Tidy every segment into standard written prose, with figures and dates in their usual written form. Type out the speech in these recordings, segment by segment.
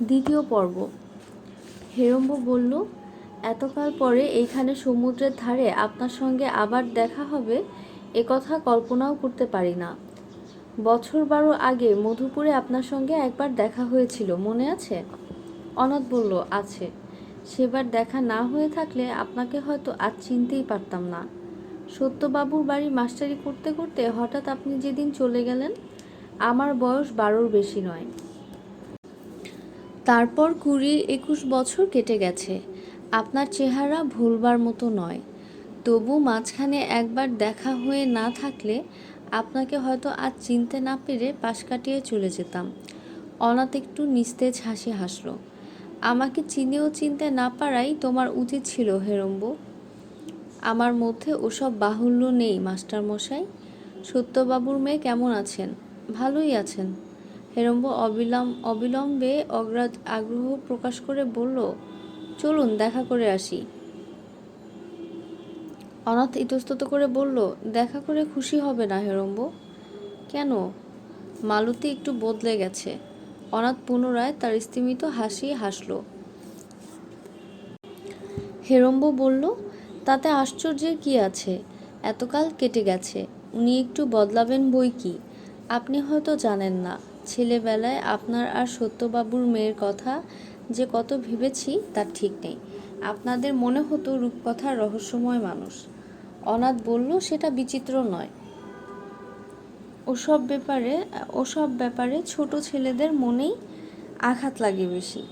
দ্বিতীয় পর্ব। হেরম্ব বলল, এতকাল পরে এইখানে সমুদ্রের ধারে আপনার সঙ্গে আবার দেখা হবে এ কথা কল্পনাও করতে পারি না। বছর 12 আগে মধুপুরে আপনার সঙ্গে একবার দেখা হয়েছিল, মনে আছে? অনাথ বলল, আছে। সেবার দেখা না হয়ে থাকলে আপনাকে হয়তো আজ চিনতেই পারতাম না। সত্যবাবুর বাড়ি মাস্টারি করতে করতে হঠাৎ আপনি যেদিন চলে গেলেন, আমার বয়স 12-র বেশি নয়। তারপর 20-21 বছর কেটে গেছে। আপনার চেহারা ভুলবার মতো নয়। তবু মাঝখানে একবার দেখা হয়ে না থাকলে আপনাকে হয়তো আজ চিনতে না পেরে পাশ কাটিয়ে চলে যেতাম। অনাথ একটু নিস্তেজ হাসি হাসল। আমাকে চিনেও চিনতে না পারাই তোমার উচিত ছিল হেরম্ব। আমার মধ্যে ওসব বাহুল্য নেই মাস্টারমশাই। সত্যবাবুর মেয়ে কেমন আছেন? ভালোই আছেন। হেরম্ব অবিলম্বে আগ্রহ প্রকাশ করে বলল, চলুন দেখা করে আসি। অনাথ ইতস্তত করে বলল, দেখা করে খুশি হবে না হেরম্ব। কেন? মালতী একটু বদলে গেছে। অনাথ পুনরায় তার স্তিমিত হাসি হাসল। হেরম্ব বলল, তাতে আশ্চর্যের কি আছে? এতকাল কেটে গেছে, উনি একটু বদলাবেন বই কি। আপনি হয়তো জানেন না, ছেলেবেলায় আপনার আর সত্যবাবুর মেয়ের কথা যে কত ভেবেছি তার ঠিক নেই। আপনাদের মনে হতো রূপকথার রহস্যময় মানুষ। অনাথ বলল, সেটা বিচিত্র নয়। ওসব ব্যাপারে ছোট ছেলেদের মনেই আঘাত লাগে বেশি।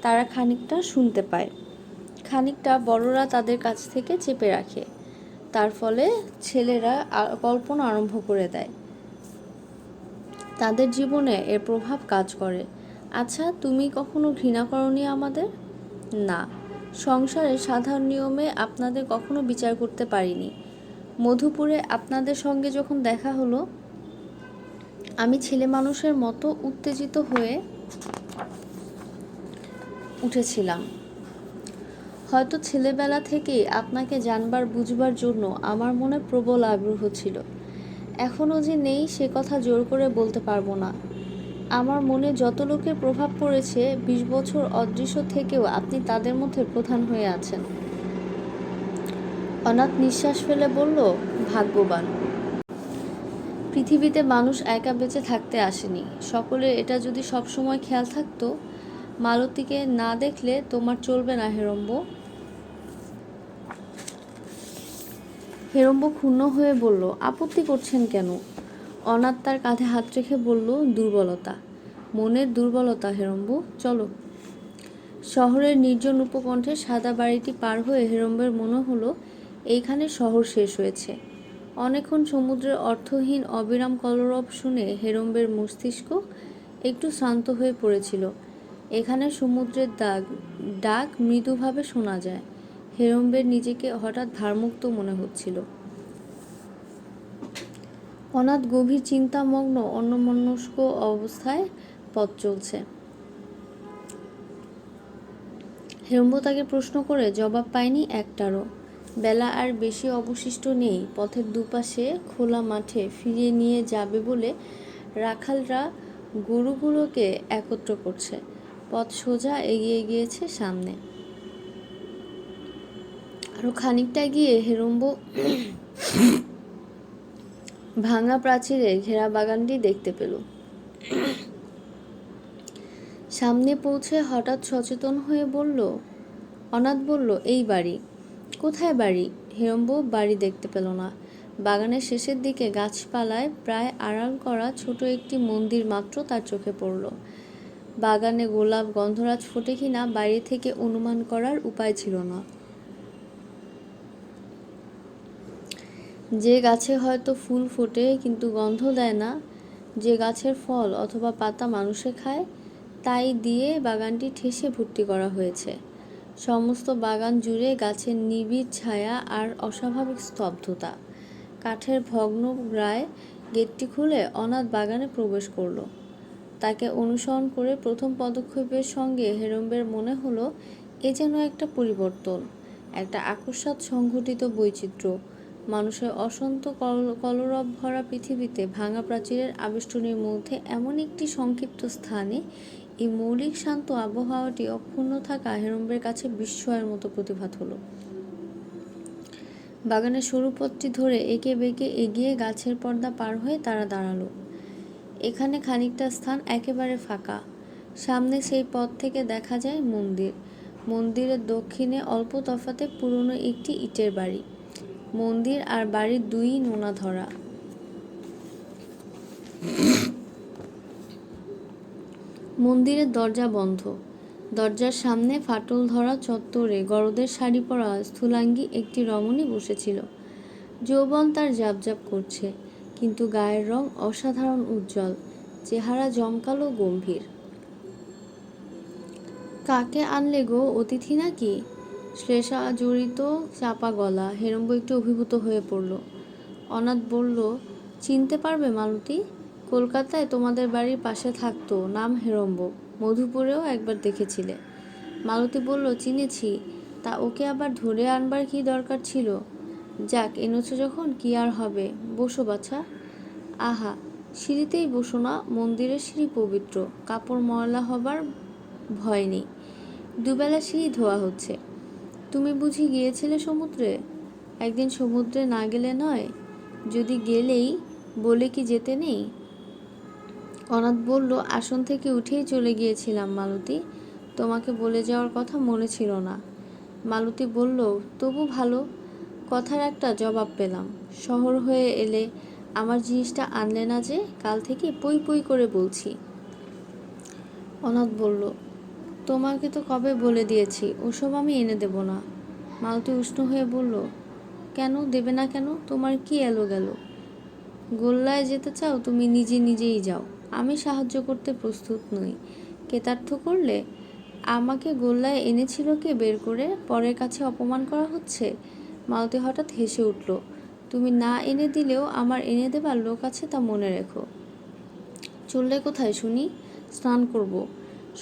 তারা খানিকটা শুনতে পায়, খানিকটা বড়রা তাদের কাছ থেকে চেপে রাখে। তার ফলে ছেলেরা কল্পনা আরম্ভ করে দেয়। তাদের জীবনে এর প্রভাব কাজ করে। আচ্ছা, তুমি কখনো ঘৃণা করনি আমাদের? না, সংসারের সাধারণ নিয়মে আপনাদের কখনো বিচার করতে পারিনি। মধুপুরে আপনাদের সঙ্গে যখন দেখা হলো, আমি ছেলে মানুষের মতো উত্তেজিত হয়ে উঠেছিলাম। হয়তো ছেলেবেলা থেকেই আপনাকে জানবার বুঝবার জন্য আমার মনে প্রবল আগ্রহ ছিল। এখনও যে নেই সে কথা জোর করে বলতে পারবো না। আমার মনে যত লোকের প্রভাব পড়েছে, 20 বছর অদৃশ্য থেকেও আপনি তাদের মধ্যে প্রধান হয়ে আছেন। অনাথ নিঃশ্বাস ফেলে বলল, ভাগ্যবান। পৃথিবীতে মানুষ একা বেঁচে থাকতে আসেনি। সকলের এটা যদি সবসময় খেয়াল থাকতো। মালতীকে না দেখলে তোমার চলবে না হেরম্ব। হেরম্ব ক্ষুণ্ণ হয়ে বলল, আপত্তি করছেন কেন? অনাথ তার কাঁধে হাত রেখে বলল, দুর্বলতা, মনের দুর্বলতা হেরম্ব, চলো। শহরের নির্জন উপকণ্ঠে সাদা বাড়িটি পার হয়ে হেরম্বের মনে হলো এইখানে শহর শেষ হয়েছে। অনেকক্ষণ সমুদ্রের অর্থহীন অবিরাম কলরব শুনে হেরম্বের মস্তিষ্ক একটু শান্ত হয়ে পড়েছিল। এখানে সমুদ্রের ডাক মৃদুভাবে শোনা যায়। হেরম্বের নিজেকে হঠাৎ ভারমুক্ত মনে হচ্ছিল। অনাথ গভীর চিন্তামগ্ন অন্যমনস্ক অবস্থায় পথ চলছে। হেরম্ব তাকে প্রশ্ন করে জবাব পায়নি একটারও। বেলা আর বেশি অবশিষ্ট নেই। পথের দুপাশে খোলা মাঠে ফিরিয়ে নিয়ে যাবে বলে রাখালরা গরুগুলোকে একত্র করছে। পথ সোজা এগিয়ে গিয়েছে সামনে। আরো খানিকটা গিয়ে হেরম্ব ভাঙা প্রাচীরে ঘেরা বাগানটি দেখতে পেল। সামনে পৌঁছে হঠাৎ সচেতন হয়ে বলল, অনাথ বলল, এই বাড়ি। কোথায় বাড়ি? হেরম্ব বাড়ি দেখতে পেল না। বাগানের শেষের দিকে গাছপালায় প্রায় আড়াল করা ছোট একটি মন্দির মাত্র তার চোখে পড়ল। বাগানে গোলাপ গন্ধরাজ ফোটে কিনা বাইরে থেকে অনুমান করার উপায় ছিল না। যে গাছে হয়তো ফুল ফোটে কিন্তু গন্ধ দেয় না, যে গাছের ফল অথবা পাতা মানুষে খায়, তাই দিয়ে বাগানটি ঠেসে ভর্তি করা হয়েছে। সমস্ত বাগান জুড়ে গাছের নিবিড় ছায়া আর অস্বাভাবিক স্তব্ধতা। কাঠের ভগ্নপ্রায় গেটটি খুলে অনাথ বাগানে প্রবেশ করল। তাকে অনুসরণ করে প্রথম পদক্ষেপের সঙ্গে হেরম্বের মনে হলো এ যেন একটা পরিবর্তন, একটা আকস্মাৎ সংঘটিত বৈচিত্র্য। মানুষের অসন্ত কলরব ভরা পৃথিবীতে ভাঙা প্রাচীরের আবেষ্টনীর মধ্যে এমন একটি সংক্ষিপ্ত স্থানে এই মৌলিক শান্ত আবহাওয়াটি অক্ষুণ্ণ থাকা হেরম্বের কাছে বিস্ময়ের মতো প্রতিভাত হলো। বাগানের সরু পথটি ধরে এঁকে বেঁকে এগিয়ে গাছের পর্দা পার হয়ে তারা দাঁড়ালো। এখানে খানিকটা স্থান একেবারে ফাঁকা। সামনে সেই পথ থেকে দেখা যায় মন্দির। মন্দিরের দক্ষিণে অল্প তফাতে পুরনো একটি ইটের বাড়ি। মন্দির আর বাড়ির দুই নোনা ধরা। মন্দিরের দরজা বন্ধ। দরজার সামনে ফাটল ধরা চত্বরে গরদের শাড়ি পরা স্থূলাঙ্গী একটি রমণী বসেছিল। যৌবন তার জাপজাপ করছে, কিন্তু গায়ের রং অসাধারণ উজ্জ্বল, চেহারা জমকালো গম্ভীর। কাকে আনলে গো, অতিথি নাকি? শ্লেষা জড়িত চাপা গলা। হেরম্ব একটু অভিভূত হয়ে পড়ল। অনাথ বলল, চিনতে পারবে মালতী? কলকাতায় তোমাদের বাড়ির পাশে থাকতো, নাম হেরম্ব। মধুপুরেও একবার দেখেছিলে। মালতী বলল, চিনেছি। তা ওকে আবার ধরে আনবার কি দরকার ছিল? যাক, এনেছো যখন কি আর হবে। বসো বাছা। আহা, সিঁড়িতেই বসো না, মন্দিরের সিঁড়ি পবিত্র, কাপড় ময়লা হবার ভয় নেই। দুবেলা সিঁড়ি ধোয়া হচ্ছে। তুমি বুঝি গিয়েছিলে সমুদ্রে? একদিন সমুদ্রে না গেলে নয়, যদি গেলেই বলে কি যেতে নেই? অনাথ বলল, আসন থেকে উঠেই চলে গিয়েছিলাম মালতী, তোমাকে বলে যাওয়ার কথা মনে ছিল না। মালতী বলল, তবু ভালো, কথার একটা জবাব পেলাম। শহর হয়ে এলে আমার জিনিসটা আনলে না যে? কাল থেকে পই পই করে বলছি। অনাথ বলল, তোমাকে তো কবে বলে দিয়েছি ওসব আমি এনে দেব না। মালতী উষ্ণ হয়ে বলল, কেন দেবে না কেন? তোমার কি এলো গেল? গোল্লায় যেতে চাও তুমি নিজেই যাও, আমি সাহায্য করতে প্রস্তুত নই। কেতার্থ করলে? আমাকে গোল্লায় এনেছিল কে বের করে? পরের কাছে অপমান করা হচ্ছে। মালতী হঠাৎ হেসে উঠল। তুমি না এনে দিলেও আমার এনে দেবার লোক আছে, তা মনে রেখো। চললে কোথায় শুনি? স্নান করব।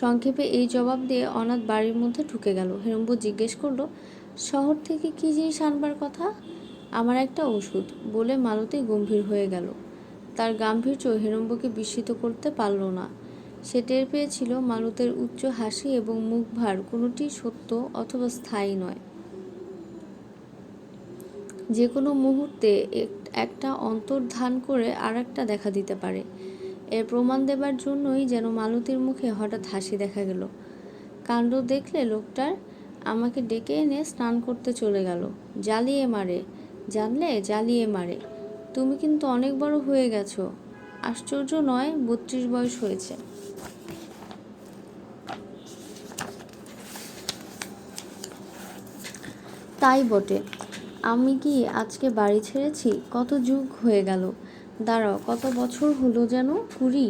সংক্ষেপে এই জবাব দিয়ে অনাথ বাড়ির মধ্যে ঢুকে গেল। হেরম্ব জিজ্ঞেস করলো, শহর থেকে কি জিনিস আনবার কথা? আমার একটা ওষুধ, বলে মালতী গম্ভীর হয়ে গেল। তার গাম্ভীর্য হেরম্বকে বিস্মিত করতে পারল না। সে টের পেয়েছিল মালতীর উচ্চ হাসি এবং মুখভার কোনোটি সত্য অথবা স্থায়ী নয়। যে কোনো মুহূর্তে একটা অন্তর্ধান করে আর একটা দেখা দিতে পারে। এর প্রমাণ দেবার জন্যই যেন মালতীর মুখে হঠাৎ হাসি দেখা গেল। কাণ্ড দেখলে লোকটার? আমাকে ডেকে এনে স্নান করতে চলে গেল। জ্বালিয়ে মারে, জানলে? জ্বালিয়ে মারে। তুমি কিন্তু অনেক বড় হয়ে গেছো। আশ্চর্য নয়, 32 বয়স হয়েছে। তাই বটে। আমি কি আজকে বাড়ি ছেড়েছি? কত যুগ হয়ে গেল। দাঁড়াও, কত বছর হলো যেন? 20?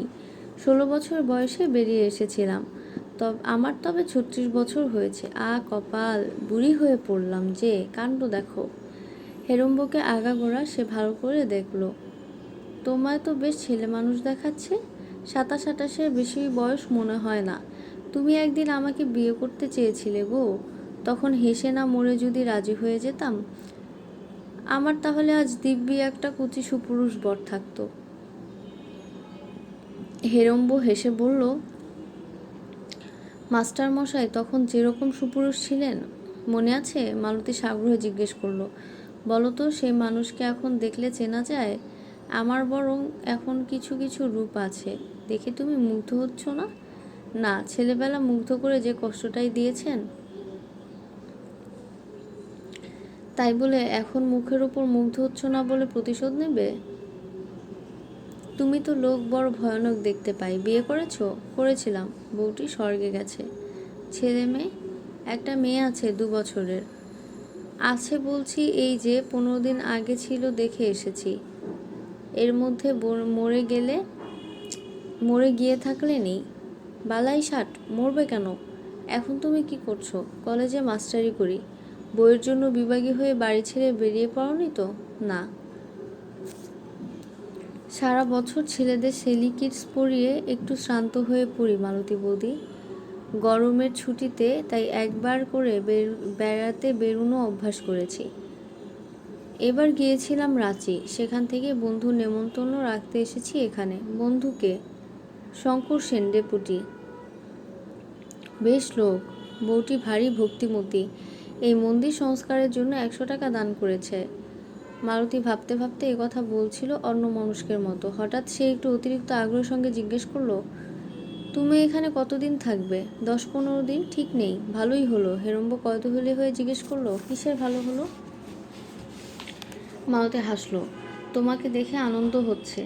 16 বছর বয়সে বেরিয়ে এসেছিলাম। আমার তবে 36 বছর হয়েছে। কপাল, বুড়ি হয়ে পড়লাম যে। কাণ্ড দেখো। হেরম্বকে আগাগোড়া সে ভালো করে দেখল। তোমায় তো বেশ ছেলে মানুষ দেখাচ্ছে। 27-28-এর বেশি বয়স মনে হয় না। তুমি একদিন আমাকে বিয়ে করতে চেয়েছিলে গো, তখন হেসে না মরে যদি রাজি হয়ে যেতাম, আমার তাহলে আজ দিব্যি একটা কুচি সুপুরুষ বর থাকতো। হেরম্ব হেসে বলল, মাস্টার মশাই তখন যেরকম সুপুরুষ ছিলেন মনে আছে? মালতী সাগ্রহে জিজ্ঞেস করলো। বলো তো, সেই মানুষকে এখন দেখলে চেনা যায়? আমার বরং এখন কিছু কিছু রূপ আছে, দেখে তুমি মুগ্ধ হচ্ছ না? না, ছেলেবেলা মুগ্ধ করে যে কষ্টটাই দিয়েছেন। তাই বলে এখন মুখের ওপর মুগ্ধ হচ্ছ না বলে প্রতিশোধ নেবে? তুমি তো লোক বড় ভয়ানক দেখতে পাই। বিয়ে করেছো? করেছিলাম, বউটি স্বর্গে গেছে। ছেলে মেয়ে? একটা মেয়ে আছে 2 বছরের। আছে বলছি, এই যে 15 দিন আগে ছিল, দেখে এসেছি। এর মধ্যে মরে গিয়ে থাকলে নেই। বালাই ষাট, মরবে কেন? এখন তুমি কি করছো? কলেজে মাস্টারি করি। বইয়ের জন্য বিভাগী হয়ে বাড়ি ছেড়ে বেরিয়ে পড়নি তো? না। সারা বছর ছেলেদের সেলি কিডস পরিয়ে একটু শ্রান্ত হয়ে পড়ি মালতী বৌদি। গরমের ছুটিতে তাই একবার করে বেড়াতে বেরুনো অভ্যাস করেছি। এবার গিয়েছিলাম রাঁচি, সেখান থেকে বন্ধুর নেমন্তন্ন রাখতে এসেছি এখানে। বন্ধুকে? শঙ্কর সেন, ডেপুটি। বেশ লোক। বউটি ভারী ভক্তিমতী, এই মন্দির সংস্কারের জন্য 100 টাকা দান করেছে। মালতী ভাবতে ভাবতে কথা বলছিল অন্যমনস্কের মতো। হঠাৎ সে একটু অতিরিক্ত আগ্রহের সঙ্গে জিজ্ঞেস করলো, তুমি এখানে কতদিন থাকবে? 10-15 দিন, ঠিক নেই। ভালোই হলো। হেরম্ব কৌতূহলী হয়ে জিজ্ঞেস করলো, কিসের ভালো হলো? মালতী হাসলো, তোমাকে দেখে আনন্দ হচ্ছে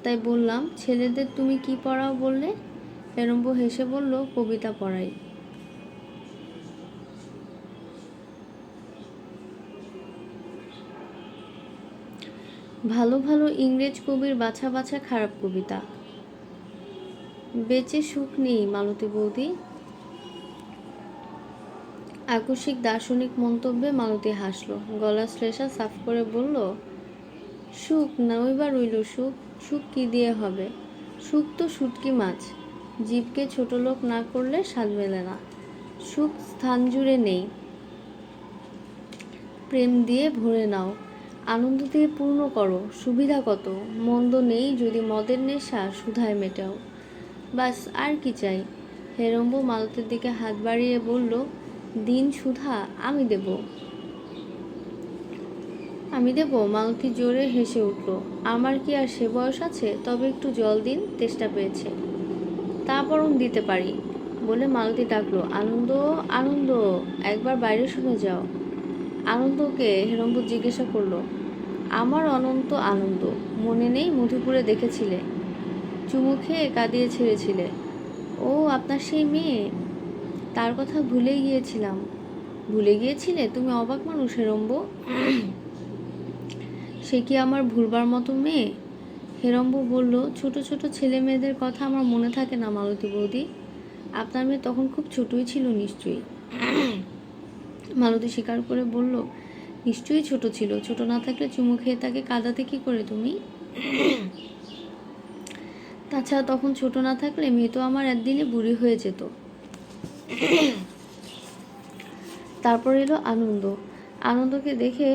তাই বললাম। ছেলেদের তুমি কি পড়াও বললে? হেরম্ব হেসে বলল, কবিতা পড়াই। ভালো ভালো ইংরেজ কবির বাছা বাছা খারাপ কবিতা। বেঁচে সুখ নেই মালতী বৌদি। আকস্মিক দার্শনিক মন্তব্যে মালতী হাসল, গলার শ্লেষা সাফ করে বলল, সুখ নইবা রইল সুখ। সুখ কি দিয়ে হবে? সুখ তো শুটকি মাছ, জীবকে ছোট লোক না করলে স্বাদ মেলে না। সুখ স্থান জুড়ে নেই, প্রেম দিয়ে ভরে নাও, আনন্দ দিয়ে পূর্ণ করো। সুবিধা কত? মন্দ নেই যদি মদের নেশা সুধায় মেটাও। বাস, আর কি চাই? হেরম্ব মালতীর দিকে হাত বাড়িয়ে বলল, দিন সুধা আমি দেব। আমি দেব? মালতী জোরে হেসে উঠল, আমার কি আর সে বয়স আছে? তবে একটু জল দিন, তেষ্টা পেয়েছে। তা বরং দিতে পারি। বলে মালতী ডাকলো, আনন্দ, আনন্দ, একবার বাইরে শুনে যাও। আনন্দকে? হেরম্ব জিজ্ঞাসা করলো। আমার অনন্ত আনন্দ। মনে নেই মধুপুরে দেখেছিলে, চুমু খেয়ে কাঁদিয়ে ছেড়েছিলে? ও, আপনার সেই মেয়ে? তার কথা ভুলেই গিয়েছিলাম। ভুলে গিয়েছিলে? তুমি অবাক মানুষ হেরম্ব। সে কি আমার ভুলবার মতো মেয়ে? হেরম্ব বলল, ছোট ছোট ছেলে মেয়েদের কথা আমার মনে থাকে না মালতী বৌদি। আপনার মেয়ে তখন খুব ছোটই ছিল নিশ্চয়ই। মালতী স্বীকার করে বলল, নিশ্চয়ই ছোট ছিল। ছোট না থাকলে চুমু খেয়ে তাকে কাঁদাতে কি করে তুমি? তাছাড়া তখন ছোট না থাকলে মেয়ে তো আমার একদিনে বুড়ি হয়ে যেত। তারপর এলো আনন্দ। আনন্দকে দেখে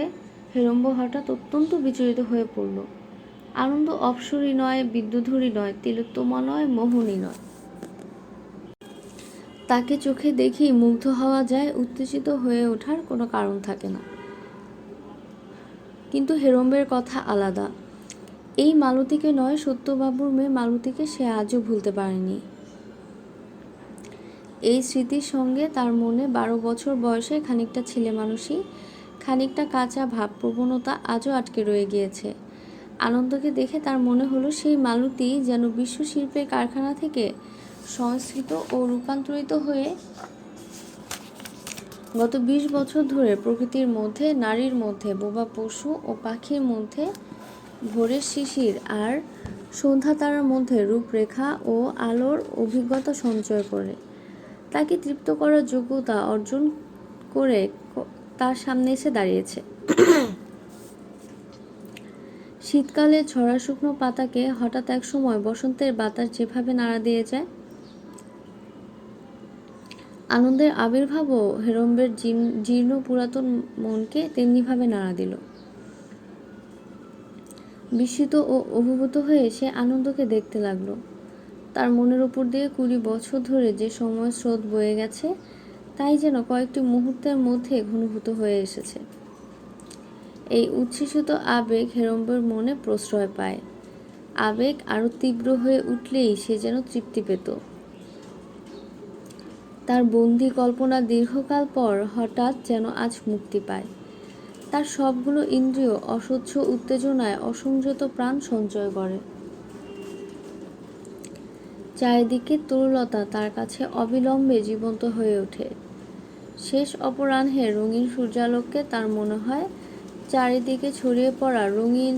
হেরম্ব হঠাৎ অত্যন্ত বিচলিত হয়ে পড়ল। আনন্দ অপসরী নয়, বিদ্যুধরী নয়, তিলোত্তমা নয়, মোহিনী নয়। তাকে চোখে দেখেই মুগ্ধ হওয়া যায়, উত্তেজিত হয়ে ওঠার কোনো কারণ থাকে না। কিন্তু হেরম্বের কথা আলাদা। এই মালতীকে নয়, সত্যবাবুর মেয়ে মালতীকে সে আজও ভুলতে পারেনি। এই স্মৃতির সঙ্গে তার মনে 12 বছর বয়সে খানিকটা ছেলেমানুষি, খানিকটা কাঁচা ভাবপ্রবণতা আজও আটকে রয়ে গিয়েছে। আনন্দকে দেখে তার মনে হলো সেই মালতী যেন বিশ্বশিল্পের কারখানা থেকে সংস্কৃত ও রূপান্তরিত হয়ে গত 20 বছর ধরে প্রকৃতির মধ্যে, নারীর মধ্যে, বোবা পশু ও পাখির মধ্যে, ভোরের শিশির আর সন্ধ্যা তারার মধ্যে রূপরেখা ও আলোর অভিজ্ঞতা সঞ্চয় করে তাকে তৃপ্ত করার যোগ্যতা অর্জন করে তার সামনে এসে দাঁড়িয়েছে। শীতকালে ঝরা শুকনো পাতাকে হঠাৎ এক সময় বসন্তের বাতাস যেভাবে নাড়া দিয়ে যায়, আনন্দের আবির্ভাবও হেরম্বের জীর্ণ পুরাতন মনকে তেমনিভাবে নাড়া দিল। বিস্মিত ও অভিভূত হয়ে সে আনন্দকে দেখতে লাগলো। তার মনের উপর দিয়ে 20 বছর ধরে যে সময় স্রোত বয়ে গেছে, তাই যেন কয়েকটি মুহূর্তের মধ্যে ঘনীভূত হয়ে এসেছে। এই উচ্ছ্বসিত আবেগ হেরম্বের মনে প্রশ্রয় পায়। আবেগ আরো তীব্র হয়ে উঠলেই সে যেন তৃপ্তি পেত। তার বন্দি কল্পনা দীর্ঘকাল পর হঠাৎ যেন আজ মুক্তি পায়। তার সবগুলো ইন্দ্রিয় অসহ্য উত্তেজনায় অসংযত প্রাণ সঞ্চয় করে। চারিদিকে তরুলতা তার কাছে অবিলম্বে জীবন্ত হয়ে ওঠে। শেষ অপরাহ্নের রঙিন সূর্যালোককে তার মনে হয় চারিদিকে ছড়িয়ে পড়া রঙিন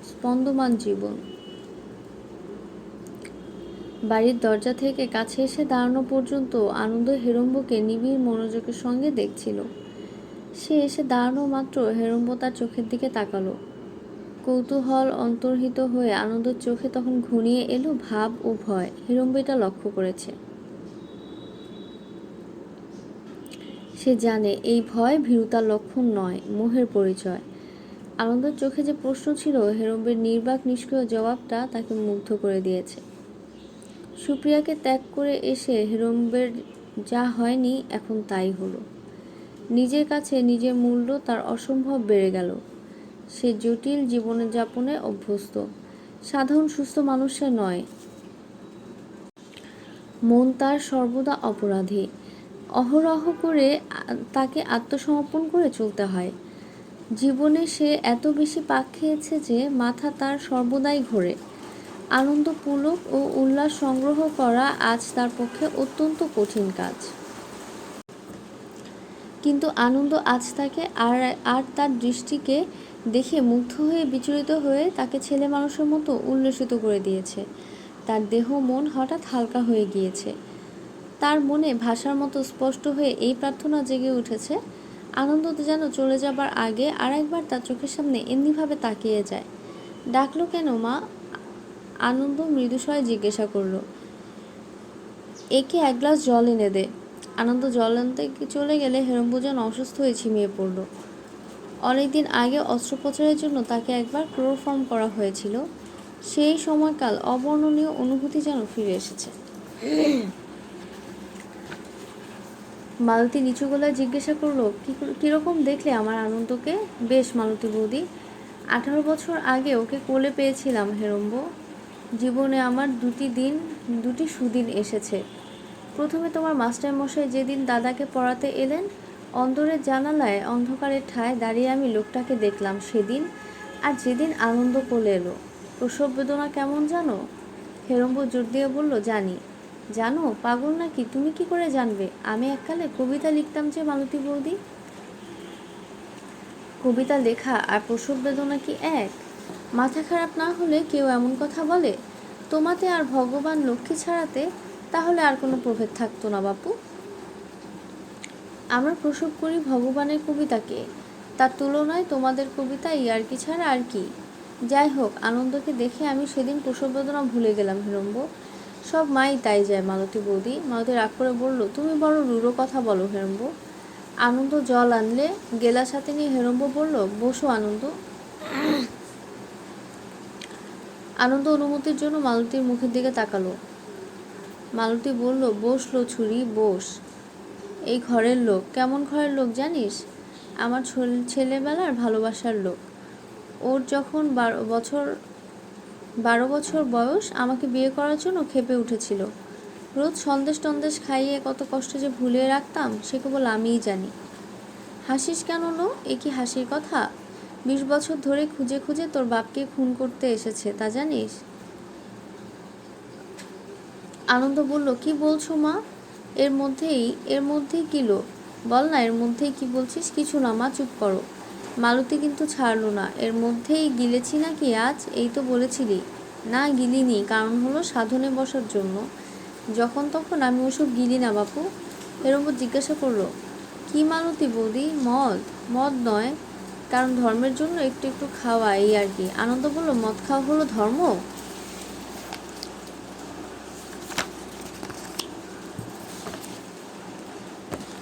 স্পন্দমান জীবন। বাড়ির দরজা থেকে কাছে এসে দাঁড়ানো পর্যন্ত আনন্দ হেরম্বকে নিবিড় মনোযোগের সঙ্গে দেখছিল। সে এসে দাঁড়ানো মাত্র হেরম্ব তার চোখের দিকে তাকালো। কৌতূহল অন্তর্হিত হয়ে আনন্দের চোখে তখন ঘনিয়ে এলো ভাব ও ভয়। হেরম্ব এটা লক্ষ্য করেছে। সে জানে এই ভয় ভীরুতার লক্ষণ নয়, মোহের পরিচয়। আনন্দের চোখে যে প্রশ্ন ছিল, হেরম্বের নির্বাক নিষ্ক্রিয় জবাবটা তাকে মুগ্ধ করে দিয়েছে। সুপ্রিয়াকে ত্যাগ করে এসে হেরম্বের যা হয়নি এখন তাই হলো। নিজের কাছে নিজের মূল্য তার অসম্ভব বেড়ে গেল। সে জটিল জীবনযাপনে অভ্যস্ত, সাধারণ সুস্থ মানুষের নয়। মন তার সর্বদা অপরাধী। অহরহ করে তাকে আত্মসমর্পণ করে চলতে হয়। জীবনে সে এত বেশি পাক খেয়েছে যে মাথা তার সর্বদাই ঘোরে। আনন্দ পুলক ও উল্লাস সংগ্রহ করা আজ তার পক্ষে অত্যন্ত কঠিন কাজ। কিন্তু আনন্দ আজ তাকে আর তার দৃষ্টিকে দেখে মুগ্ধ হয়ে বিচলিত হয়ে তাকে ছেলে মানুষের মতো উল্লসিত করে দিয়েছে। তার দেহ মন হঠাৎ হালকা হয়ে গিয়েছে। তার মনে ভাষার মতো স্পষ্ট হয়ে এই প্রার্থনা জেগে উঠেছে, আনন্দ যেন চলে যাবার আগে আর একবার তার চোখের সামনে এমনিভাবে তাকিয়ে যায়। ডাকলো কেন মা? আনন্দ মৃদুস্বরে জিজ্ঞাসা করল। একে এক গ্লাস জল এনে দে। আনন্দ জল আনতে চলে গেলে হেরম্ব যেন অসুস্থ হয়ে ঝিমিয়ে পড়ল। অনেকদিন আগে অস্ত্রোপচারের জন্য তাকে একবার ক্লোরোফর্ম করা হয়েছিল। সেই সময়কাল অবর্ণনীয় অনুভূতি যেন ফিরে এসেছে। মালতী নিচু গলায় জিজ্ঞাসা করলো, কিরকম দেখলে আমার আনন্দকে? বেশ মালতী বৌদি, 18 বছর আগে ওকে কোলে পেয়েছিলাম হেরম্ব। জীবনে আমার দুটি সুদিন এসেছে। প্রথমে তোমার মাস্টারমশাই যেদিন দাদাকে পড়াতে এলেন, অন্দরের জানালায় অন্ধকারের ঠায় দাঁড়িয়ে আমি লোকটাকে দেখলাম সেদিন। আর যেদিন আনন্দ কোলে এলো। প্রসব বেদনা কেমন জানো? হেরম্ব জোর দিয়ে বলল, জানি। জানো? পাগল নাকি? তুমি কি করে জানবে? আমি এককালে কবিতা লিখতাম যে মালতী বৌদি। কবিতা লেখা আর প্রসব বেদনা কি এক? মাথা খারাপ না হলে কেউ এমন কথা বলে? তোমাতে আর ভগবান লক্ষ্মী ছাড়াতে তাহলে আর কোনো প্রভেদ থাকতো না বাপু। আমরা প্রসব করি ভগবানের কবিতাকে, তার তুলনায় তোমাদের কবিতা ইয়ার্কি ছাড়া আর কি। যাই হোক, আনন্দকে দেখে আমি সেদিন প্রসব বেদনা ভুলে গেলাম হেরম্ব। সব মাই তাই যায় মালতী বৌদি। মালতী রাগ করে বলল, তুমি বড় রূঢ় কথা বলো হেরম্ব। আনন্দ জল আনলে, গেলাস হাতে নিয়ে হেরম্ব বলল, বসো আনন্দ। আনন্দ অনুমতির জন্য মালতীর মুখের দিকে তাকালো। মালতী বলল, বসলো ছুরি, বস। এই ঘরের লোক। কেমন ঘরের লোক জানিস? আমার ছেলেবেলার ভালোবাসার লোক। ওর যখন 12 বছর বয়স আমাকে বিয়ে করার জন্য খেপে উঠেছিল। রোজ সন্দেশ টন্দেশ খাইয়ে কত কষ্ট যে ভুলিয়ে রাখতাম সে কেবল আমিই জানি। হাসিস কেন লো? এ কি হাসির কথা? 20 বছর ধরে খুঁজে খুঁজে তোর বাপকে খুন করতে এসেছে, তা জানিস? আনন্দ বলল, কি বলছো মা? এর মধ্যেই কি লো? বল না, এর মধ্যেই কি বলছিস? কিছু না মা, চুপ করো। মালতী কিন্তু ছাড়লো না। এর মধ্যেই গিলেছি নাকি আজ? এই তো বলেছিলি। না গিলিনি, কারণ হলো সাধনে বসার জন্য। যখন তখন আমি ওসব গিলি না বাপু। এর ওপর জিজ্ঞাসা করলো, কি মালতী বৌদি? মদ? মদ নয়, কারণ ধর্মের জন্য একটু একটু খাওয়া, এই আর কি। আনন্দ বলল, মদ খাওয়া হলো ধর্ম?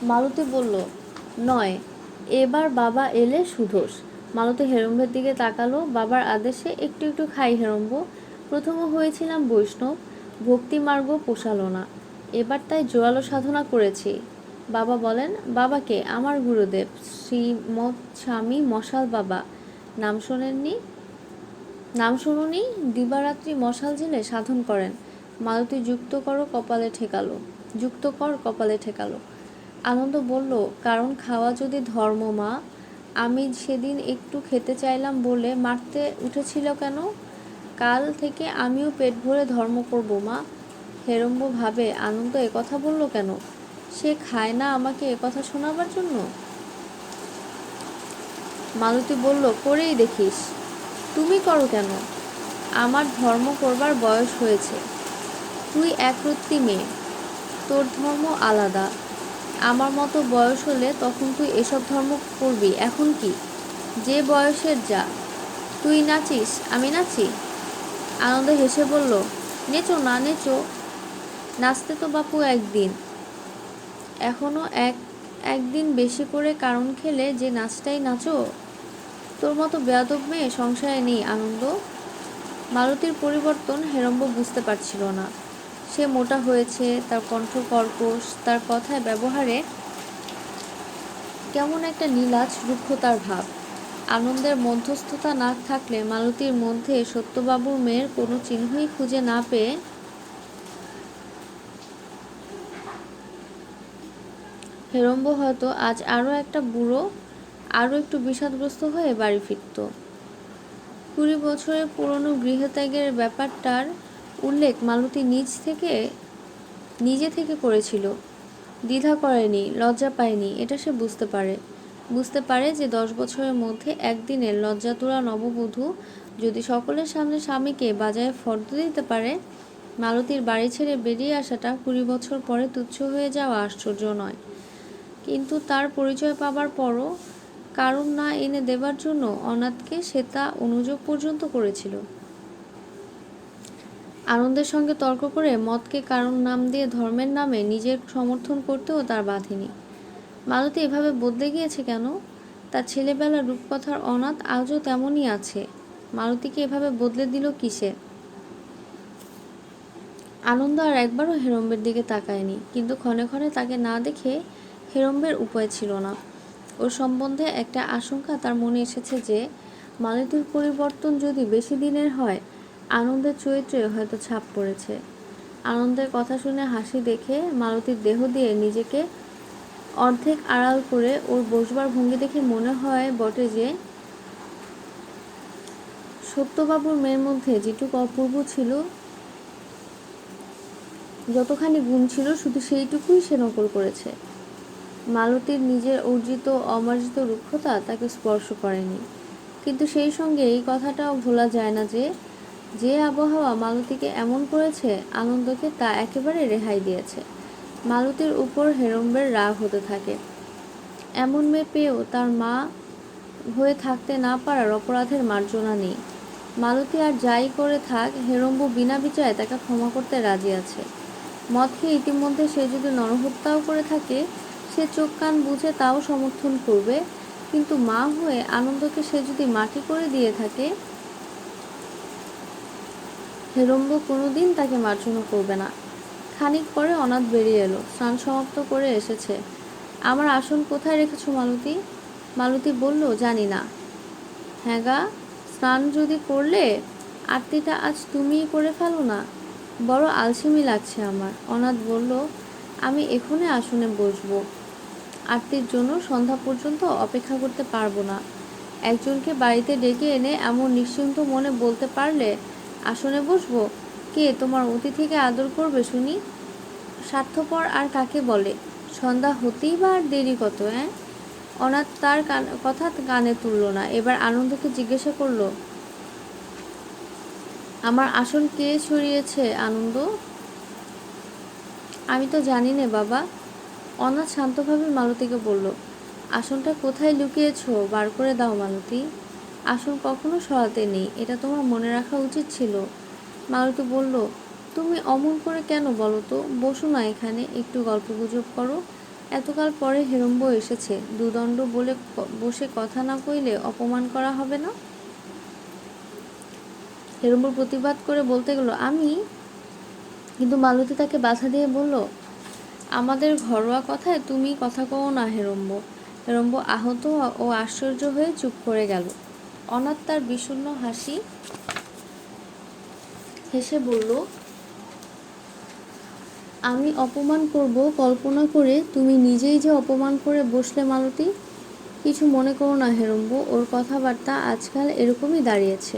মালতী বলল, নয়, এবার বাবা এলে সুধোষ। মালতী হেরম্বের দিকে তাকালো। বাবার আদেশে একটু একটু খাই হেরম্ব। প্রথমে হয়েছিলাম বৈষ্ণব, ভক্তিমার্গ পোষালো না। এবার তাই জোরালো সাধনা করেছি। বাবা বলেন? বাবাকে? আমার গুরুদেব শ্রীমৎ স্বামী মশাল বাবা। নাম শোনেননি? নাম শুনুনি? দিবারাত্রি মশাল জেলে সাধন করেন। মালতী যুক্ত কর কপালে ঠেকালো। আনন্দ বলল, কারণ খাওয়া যদি ধর্ম মা, আমি সেদিন একটু খেতে চাইলাম বলে মারতে উঠেছিল কেন? কাল থেকে আমিও পেট ভরে ধর্ম করব মা। হেরম্ব ভাবে, আনন্দ একথা বলল কেন? সে খায় না আমাকে একথা শোনাবার জন্য? মালতী বলল, করেই দেখিস। তুমি করো কেন? আমার ধর্ম করবার বয়স হয়েছে। তুই একরত্তি মেয়ে, তোর ধর্ম আলাদা। আমার মতো বয়স হলে তখন তুই এসব ধর্ম করবি। এখন কি? যে বয়সের যা। তুই নাচিস, আমি নাচি? আনন্দ হেসে বলল, নেচো না, নেচো। নাচতে তো বাপু একদিন, এখনো একদিন বেশি করে কারণ খেলে যে নাচটাই নাচো। তোর মতো বেয়াদব মেয়ে সংসারে নেই আনন্দ। মালতীর পরিবর্তন হেরম্ব বুঝতে পারছিল না। সে মোটা হয়েছে, তার কণ্ঠ কর্কশ, তার কথায় ব্যবহারে কেমন একটা নীলাজ রুক্ষতার ভাব। আনন্দের মধ্যস্থতা না থাকলে মালতীর মধ্যে সত্যবাবুর মেয়ের কোনো চিহ্নই খুঁজে না পেয়ে হেরম্ব হয়তো আজ আরও একটা বুড়ো, আরও একটু বিষাদগ্রস্ত হয়ে বাড়ি ফিরত। 20 বছরের পুরনো গৃহত্যাগের ব্যাপারটার উল্লেখ মালতী নিজে থেকে করেছিল। দ্বিধা করেনি, লজ্জা পায়নি, এটা সে বুঝতে পারে যে 10 বছরের মধ্যে একদিনের লজ্জাতুরা নববধূ যদি সকলের সামনে স্বামীকে বাজায় ফর্দ দিতে পারে, মালতীর বাড়ি ছেড়ে বেরিয়ে আসাটা 20 বছর পরে তুচ্ছ হয়ে যাওয়া আশ্চর্য নয়। কিন্তু তার পরিচয় পাবার পরও কারণ না এনে দেবার জন্য অনাথকে সে তা অনুযোগ পর্যন্ত করেছিল। আনন্দের সঙ্গে তর্ক করে মদকে কারণ নাম দিয়ে ধর্মের নামে নিজের সমর্থন করতেও তার বাধেনি। মালতী এভাবে বদলে গিয়েছে কেন? তার ছেলেবেলার রূপকথার অনাথ আজও তেমনই আছে। মালতীকে এভাবে বদলে দিল কিসে? আনন্দ আর একবারও হেরম্বের দিকে তাকায়নি, কিন্তু ক্ষণে ক্ষণে তাকে না দেখে হেরম্বের উপায় ছিল না। ওর সম্বন্ধে একটা আশঙ্কা তার মনে এসেছে যে মালতীর পরিবর্তন যদি বেশি দিনের হয়, আনন্দের চরিত্রে হয়তো ছাপ পড়েছে। আনন্দের কথা শুনে হাসি দেখে মালতীর দেহ দিয়ে নিজেকে অর্ধেক আড়াল করে ওর বসবার ভঙ্গি দেখে মনে হয় বটে যে সত্যবাবুর মেয়ের মধ্যে যেটুকু অপূর্ব ছিল, যতখানি গুণ ছিল, শুধু সেইটুকুই সে নকল করেছে। মালতীর নিজের অর্জিত অমার্জিত রুক্ষতা তাকে স্পর্শ করেনি, কিন্তু সেই সঙ্গে এই কথাটাও ভোলা যায় না যে যে আবহাওয়া মালতীকে এমন করেছে, আনন্দকে তা একেবারে রেহাই দিয়েছে। মালতীর উপর হেরম্বের রাগ হতে থাকে। এমন মেয়ে পেয়েও তার মা হয়ে থাকতে না পারার অপরাধের মার্জনা নেই। মালতী আর যাই করে থাক, হেরম্ব বিনা বিচারে তাকে ক্ষমা করতে রাজি আছে। মদ খেয়ে ইতিমধ্যে সে যদি নরহত্যাও করে থাকে, সে চোখ কান বুঝে তাও সমর্থন করবে। কিন্তু মা হয়ে আনন্দকে সে যদি মাটি করে দিয়ে থাকে, হেরম্ব কোনোদিন তাকে মার্জনা করবে না। খানিক পরে অনাথ বেরিয়ে এলো। স্নান সমাপ্ত করে এসেছে। আমার আসন কোথায় রেখেছ মালতী? মালতী বলল, জানি না। হ্যাঁ গা, স্নান যদি করলে আরতিটা আজ তুমিই করে ফেলো না, বড় আলসেমি লাগছে আমার। অনাথ বলল, আমি এখনই আসনে বসবো। আরতির জন্য সন্ধ্যা পর্যন্ত অপেক্ষা করতে পারবো না। একজনকে বাড়িতে ডেকে এনে এমন নিশ্চিন্ত মনে বলতে পারলে আসনে বসবো? কে তোমার অতিথিকে আদর করবে শুনি? স্বার্থপর আর কাকে বলে? সন্ধ্যা হতেই বা আর দেরি কত? অনাথ তার কথা কানে তুলল না। এবার আনন্দকে জিজ্ঞাসা করলো, আমার আসন কে সরিয়েছে আনন্দ? আমি তো জানি নে বাবা। অনাথ শান্তভাবে মালতীকে বলল, আসনটা কোথায় লুকিয়েছ, বার করে দাও মালতী। আসন কখনো সরাতে নেই, এটা তোমার মনে রাখা উচিত ছিল। মালতী বলল, তুমি অমন করে কেন বলো তো? বসো না এখানে, একটু গল্পগুজব করো। এতকাল পরে হেরম্ব এসেছে, দুদণ্ড বলে বসে কথা না কইলে অপমান করা হবে না? হেরম্ব প্রতিবাদ করে বলতে গেল, কিন্তু মালতী তাকে বাধা দিয়ে বলল, আমাদের ঘরোয়া কথায় তুমি কথা কও না হেরম্ব। হেরম্ব আহত ও আশ্চর্য হয়ে চুপ করে গেল। অনাথ তার বিষণ্ণ হাসি হেসে বলল, আমি অপমান করব কল্পনা করে তুমি নিজেই যে অপমান করে বসলে মালতী। কিছু মনে করো না হেরম্ব, ওর কথাবার্তা আজকাল এরকমই দাঁড়িয়েছে।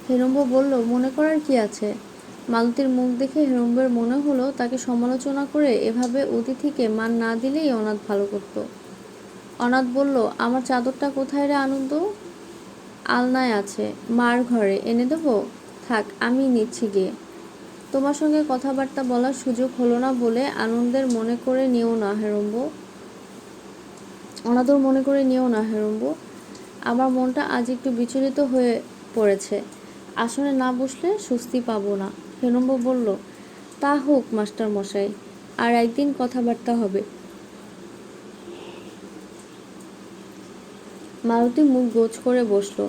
হেরম্ব বলল, মনে করার কি আছে? মালতীর মুখ দেখে হেরম্বের মনে হলো তাকে সমালোচনা করে এভাবে অতিথিকে মান না দিলেই অনাথ ভালো করত। অনাথ বলল, আমার চাদরটা কোথায় রে আনন্দ? আলনায় আছে, মার ঘরে, এনে দেবো? থাক, আমি নিচ্ছি গিয়ে। তোমার সঙ্গে কথাবার্তা বলার সুযোগ হলো না বলে আনন্দের মনে করে নিও না হেরম্ব। অনাদর মনে করে নিও না হেরম্ব। আমার মনটা আজ একটু বিচলিত হয়ে পড়েছে। আসনে না বসলে স্বস্তি পাবো না। হেরম্ব বলল, তা হোক মাস্টার মশাই, আর একদিন কথাবার্তা হবে। মালতী মুখ গোছ করে বসলো।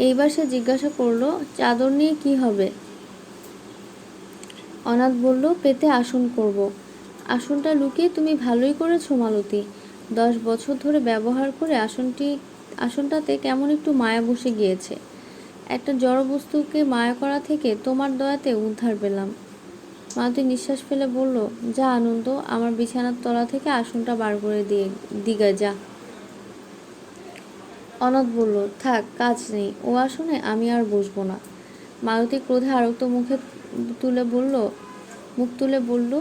এইবার সে জিজ্ঞাসা করলো, চাদর নিয়ে কি হবে? অনাথ বলল, পেতে আসন করব। আসনটা লুকিয়ে তুমি ভালোই করেছো মালতী। 10 বছর ধরে ব্যবহার করে আসনটাতে কেমন একটু মায়া বসে গিয়েছে। একটা জড় বস্তুকে মায়া করা থেকে তোমার দয়াতে উদ্ধার পেলাম। মালতী নিঃশ্বাস ফেলে বলল, যা আনন্দ, আমার বিছানার তলা থেকে আসনটা বার করে দিগা যা। অনাথ বলল, থাক, কাজ নেই, ও আসনে আমি আর বসবো না। মালতী ক্রোধে আরক্ত মুখ তুলে বলল,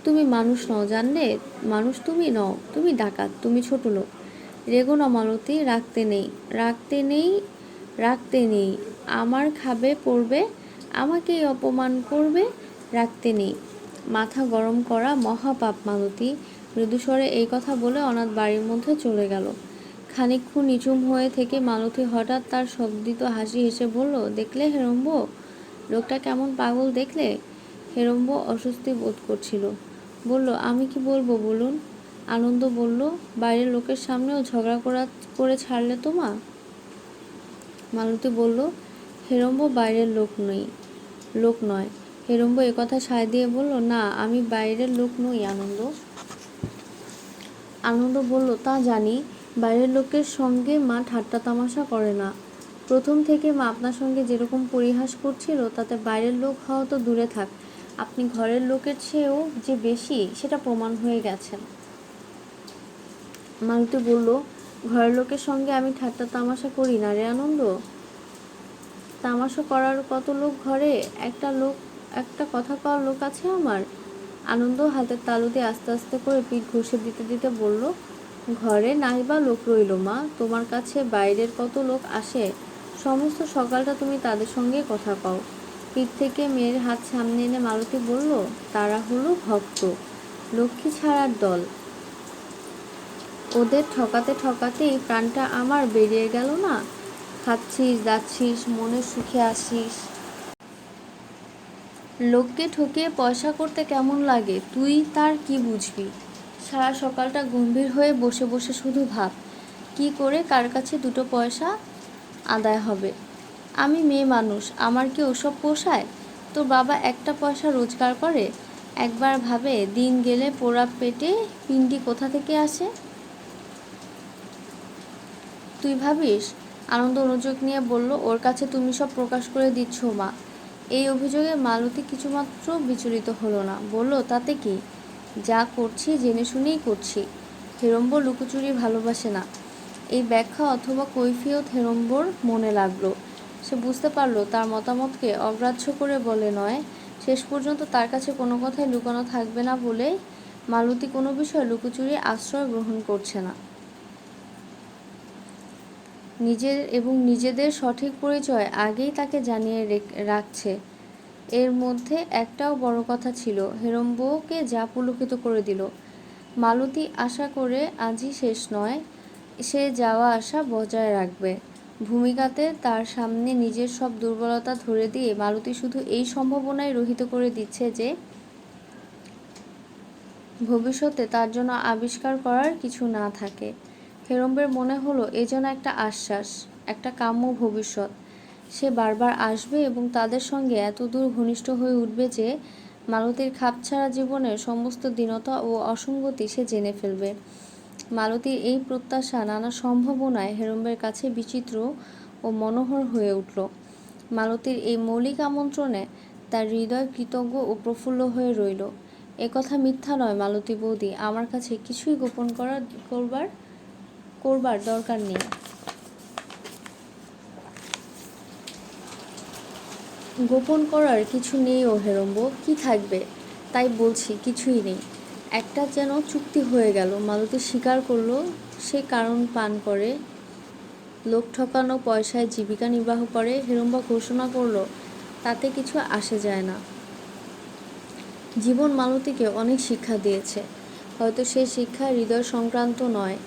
তুমি মানুষ নও জানলে? মানুষ তুমি নও, তুমি ডাকাত, তুমি ছোট লোক। রেগো না মালতী, রাখতে নেই। আমার খাবে পড়বে, আমাকেই অপমান করবে, রাখতে নেই। মাথা গরম করা মহাপাপ মালতী। মৃদুস্বরে এই কথা বলে অনাথ বাড়ির মধ্যে চলে গেল। খানিকক্ষণ নিঝুম হয়ে থেকে মালতী হঠাৎ তার শব্দিত হাসি হেসে বলল, দেখলে হেরম্ব, লোকটা কেমন পাগল দেখলে? হেরম্ব অস্বস্তি বোধ করছিল। বলল, আমি কি বলবো বলুন? আনন্দ বলল, বাইরের লোকের সামনেও ঝগড়া করে ছাড়লে তোমা? মালতী বলল, হেরম্ব বাইরের লোক নয়। হেরম্ব একথা সায় দিয়ে বলল, না, আমি বাইরের লোক নই আনন্দ। আনন্দ বলল, তা জানি, বাইরের লোকের সঙ্গে মা ঠাট্টা তামাশা করে না। প্রথম থেকে মা আপনার সঙ্গে যেরকম পরিহাস করছিল, তাতে বাইরের লোক হওয়া তো দূরে থাক, আপনি ঘরের লোকের চেয়েও যে বেশি, সেটা প্রমাণ হয়ে গেছেন। মালতী বলল, ঘরের লোকের সঙ্গে আমি ঠাট্টা তামাশা করি না রে আনন্দ। তামাশা করার কত লোক ঘরে, একটা কথা কওয়ার লোক আছে আমার? আনন্দ হাতের তালু দিয়ে আস্তে আস্তে করে পিঠ ঘষে দিতে দিতে বলল, ঘরে নাই বা লোক রইল মা, তোমার কাছে বাইরের কত লোক আসে, সমস্ত সকালটা তুমি তাদের সঙ্গে কথা কও। পিঠ থেকে মেয়ের হাত সামনে এনে মালতী বলল, তারা হলো ভক্ত, লক্ষ্মী ছাড়ার দল। ওদের ঠকাতে ঠকাতেই প্রাণটা আমার বেরিয়ে গেল না। খাচ্ছিস, যাচ্ছিস, মনের সুখে আসিস। লোককে ঠকিয়ে পয়সা করতে কেমন লাগে তুই তার কি বুঝবি? সারা সকালটা গম্ভীর হয়ে বসে বসে শুধু ভাব, কি করে কার কাছে 2 পয়সা আদায় হবে। আমি মেয়ে মানুষ, আমার কি ওসব পোষায়? তোর বাবা 1 পয়সা রোজগার করে, একবার ভাবে দিন গেলে পোড়া পেটে পিণ্ডি কোথা থেকে আসে? তুই ভাবিস? আনন্দ অনুযোগ নিয়ে বলল, ওর কাছে তুমি সব প্রকাশ করে দিচ্ছ মা। এই অভিযোগে মালতী কিছুমাত্র বিচলিত হলো না, বলল, তাতে কি, যা করছি জেনে শুনেই করছি। হেরম্ব লুকোচুরি ভালোবাসে না। এই ব্যাখ্যা অথবা কৈফিয়ত হেরম্বর মনে লাগলো। সে বুঝতে পারল তার মতামতকে অগ্রাহ্য করে বলে নয়, শেষ পর্যন্ত তার কাছে কোনো কথাই লুকানো থাকবে না বলে মালতী কোনো বিষয়ে লুকোচুরি আশ্রয় গ্রহণ করছে না। নিজেদের সঠিক পরিচয় আগেই তাকে জানিয়ে রাখছে। এর মধ্যে একটাও বড় কথা ছিল, হেরম্বকে যা পুলকিত করে দিল। মালতী আশা করে আজই শেষ নয়, সে যাওয়া আসা বজায় রাখবে। ভূমিকাতে তার সামনে নিজের সব দুর্বলতা ধরে দিয়ে মালতী শুধু এই সম্ভাবনাই রহিত করে দিচ্ছে যে ভবিষ্যতে তার জন্য আবিষ্কার করার কিছু না থাকে। হেরম্বের মনে হলো এ যেন একটা আশ্বাস, একটা কাম্য ভবিষ্যৎ। সে বারবার আসবে এবং তাদের সঙ্গে এতদূর ঘনিষ্ঠ হয়ে উঠবে যে মালতীর খাপছাড়া জীবনের সমস্ত দীনতা ও অসঙ্গতি সে জেনে ফেলবে। মালতীর এই প্রত্যাশা নানা সম্ভাবনায় হেরম্বের কাছে বিচিত্র ও মনোহর হয়ে উঠল। মালতীর এই মৌলিক আমন্ত্রণে তার হৃদয় কৃতজ্ঞ ও প্রফুল্ল হয়ে রইল। একথা মিথ্যা নয় মালতী বৌদি, আমার কাছে কিছুই গোপন করবার দরকার নেই। গোপন করার কিছু নেই ও হেরম্ব, কি থাকবে? তাই বলছি, কিছুই নেই। একটা যেন চুক্তি হয়ে গেল। মালতী স্বীকার করল সে কারণ পান করে, লোক ঠকানো পয়সায় জীবিকা নির্বাহ করে। হেরম্ব ঘোষণা করল, তাতে কিছু আসে যায় না। জীবন মালতীকে অনেক শিক্ষা দিয়েছে, হয়তো সে শিক্ষা হৃদয় সংক্রান্ত নয়,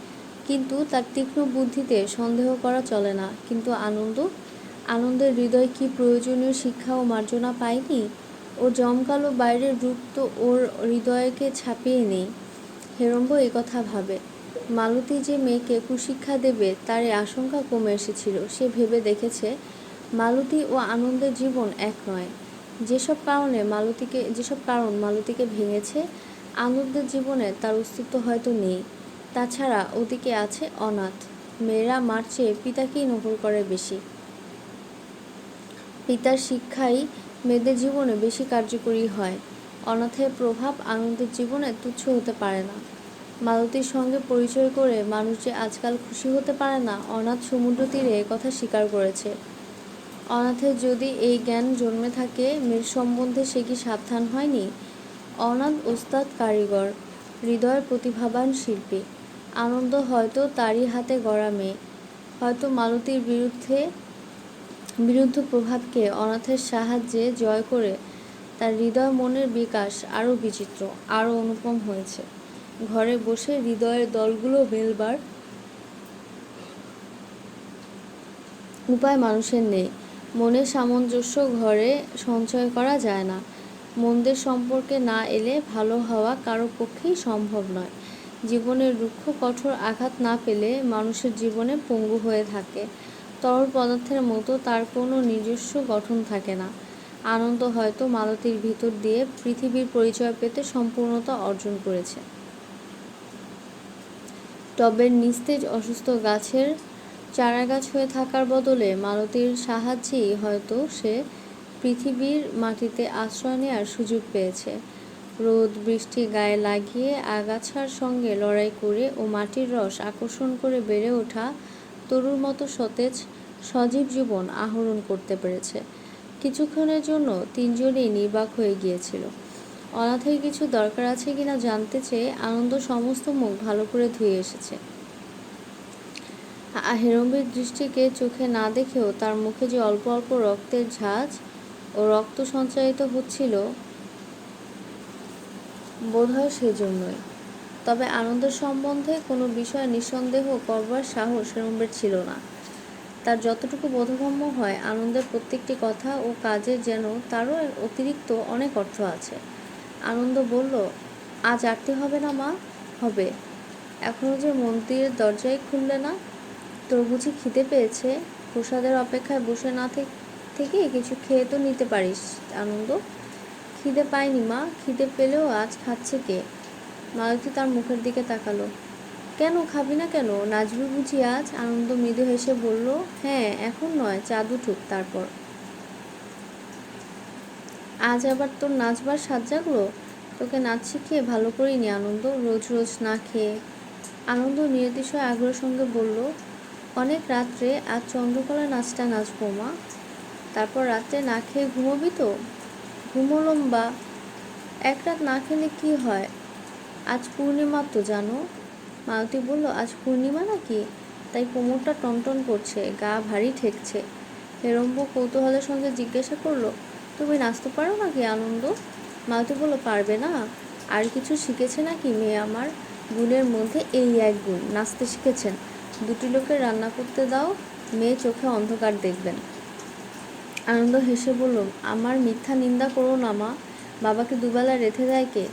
কিন্তু তার তীক্ষ্ণ বুদ্ধিতে সন্দেহ করা চলে না। কিন্তু আনন্দের হৃদয় কি প্রয়োজনীয় শিক্ষা ও মার্জনা পায়নি? ও জমকালো বাইরের রূপ তো ওর হৃদয়কে ছাপিয়ে নেই। হেরম্ব একথা ভাবে। মালতী যে মেয়েকে কুশিক্ষা দেবে তার এই আশঙ্কা কমে এসেছিল। সে ভেবে দেখেছে মালতী ও আনন্দের জীবন এক নয়। যেসব কারণ মালতীকে ভেঙেছে, আনন্দের জীবনে তার অস্তিত্ব হয়তো নেই। তাছাড়া ওদিকে আছে অনাথ। মেয়েরা মার চেয়ে পিতাকেই নকল করে বেশি। পিতার শিক্ষাই মেয়েদের জীবনে বেশি কার্যকরী হয়। অনাথের প্রভাব আনন্দের জীবনে তুচ্ছ হতে পারে না। মালতীর সঙ্গে পরিচয় করে মানুষ যে আজকাল খুশি হতে পারে না, অনাথ সমুদ্র তীরে একথা স্বীকার করেছে। অনাথের যদি এই জ্ঞান জন্মে থাকে, মেয়ের সম্বন্ধে সে কি সাবধান হয়নি? অনাথ ওস্তাদ কারিগর, হৃদয়ের প্রতিভাবান শিল্পী। আনন্দ হয়তো তারই হাতে গড়া মেয়ে। হয়তো মালতীর বিরুদ্ধ প্রভাবকে অনাথের সাহায্যে জয় করে তার হৃদয় মনের বিকাশ আরও বিচিত্র, আরও অনুপম হয়েছে। ঘরে বসে হৃদয়ের দলগুলো মেলবার উপায় মানুষের নেই। মনের সামঞ্জস্য ঘরে সঞ্চয় করা যায় না। মনদের সম্পর্কে না এলে ভালো হওয়া কারো পক্ষেই সম্ভব নয়। জীবনের রুক্ষ কঠোর আঘাত না পেলে মানুষের জীবনে পঙ্গু হয়ে থাকে। তরল পদার্থের মতো তার কোনো নিজস্ব গঠন থাকে না। আনন্দ হয়তো মালতীর ভিতর দিয়ে পৃথিবীর পরিচয় পেতে সম্পূর্ণতা অর্জন করেছে। টবের নিস্তেজ অসুস্থ গাছের চারাগাছ হয়ে থাকার বদলে মালতীর সাহায্যেই হয়তো সে পৃথিবীর মাটিতে আশ্রয় নেওয়ার সুযোগ পেয়েছে। রোদ বৃষ্টি গায়ে লাগিয়ে আগাছার সঙ্গে লড়াই করে ও মাটির রস আকর্ষণ করে বেড়ে ওঠা তরুর মতো সতেজ সজীব জীবন আহরণ করতে পেরেছে। কিছুক্ষণের জন্য তিনজনেই নির্বাক হয়ে গিয়েছিল। অনাথের কিছু দরকার আছে কিনা জানতে চেয়ে আনন্দ সমস্ত মুখ ভালো করে ধুয়ে এসেছে। হেরম্বের দৃষ্টিকে চোখে না দেখেও তার মুখে যে অল্প অল্প রক্তের ঝাঁজ ও রক্ত সঞ্চারিত হচ্ছিল, বোধহয় সেজন্যই। তবে আনন্দের সম্বন্ধে কোনো বিষয় নিঃসন্দেহ করবার সাহস হেরম্বের ছিল না। তার যতটুকু বোধগম্য হয়, আনন্দের প্রত্যেকটি কথা ও কাজের যেন তারও অতিরিক্ত অনেক অর্থ আছে। আনন্দ বলল, আজ আরতি হবে না মা? হবে। এখনো যে মন্দিরের দরজাই খুললে না। তোর বুঝি খিদে পেয়েছে? প্রসাদের অপেক্ষায় বসে না থেকে কিছু খেয়ে তো নিতে পারিস। আনন্দ, খিদে পায়নি মা। খিদে পেলেও আজ খাচ্ছে কে? মালতী তার মুখের দিকে তাকালো। কেন খাবি না কেন? নাচবি বুঝি আজ? আনন্দ মৃদু হেসে বলল, হ্যাঁ, এখন নয়, চাঁদ উঠুক তারপর। আজ আবার তোর নাচবার সাজ জাগলো? তোকে নাচ শিখিয়ে ভালো করিনি আনন্দ, রোজ রোজ না খেয়ে। আনন্দ নিয়তিশয় আগ্রহের সঙ্গে বলল, অনেক রাত্রে আজ চন্দ্রকলা নাচটা নাচবো মা। তারপর রাত্রে না খেয়ে ঘুমোবি তো? ঘুমোলম বা, এক রাত না খেলে কি হয়? আজ পূর্ণিমা তো জানো। মালতী বলল, আজ পূর্ণিমা নাকি? তাই কোমরটা টনটন করছে, গা ভারী ঠেকছে। হেরম্ব কৌতূহলের সঙ্গে জিজ্ঞাসা করল, তুমি নাচতে পারো নাকি আনন্দ? মালতী বলল, পারবে না? আর কিছু শিখেছে নাকি মেয়ে আমার? গুণের মধ্যে এই এক গুণ, নাচতে শিখেছেন। দুটি লোকের রান্না করতে দাও, মেয়ে চোখে অন্ধকার দেখবেন। আনন্দ হেসে বলল, আমার মিথ্যা নিন্দা করো না মা। বাবাকে দুবেলা রেঁধে দেয় কে?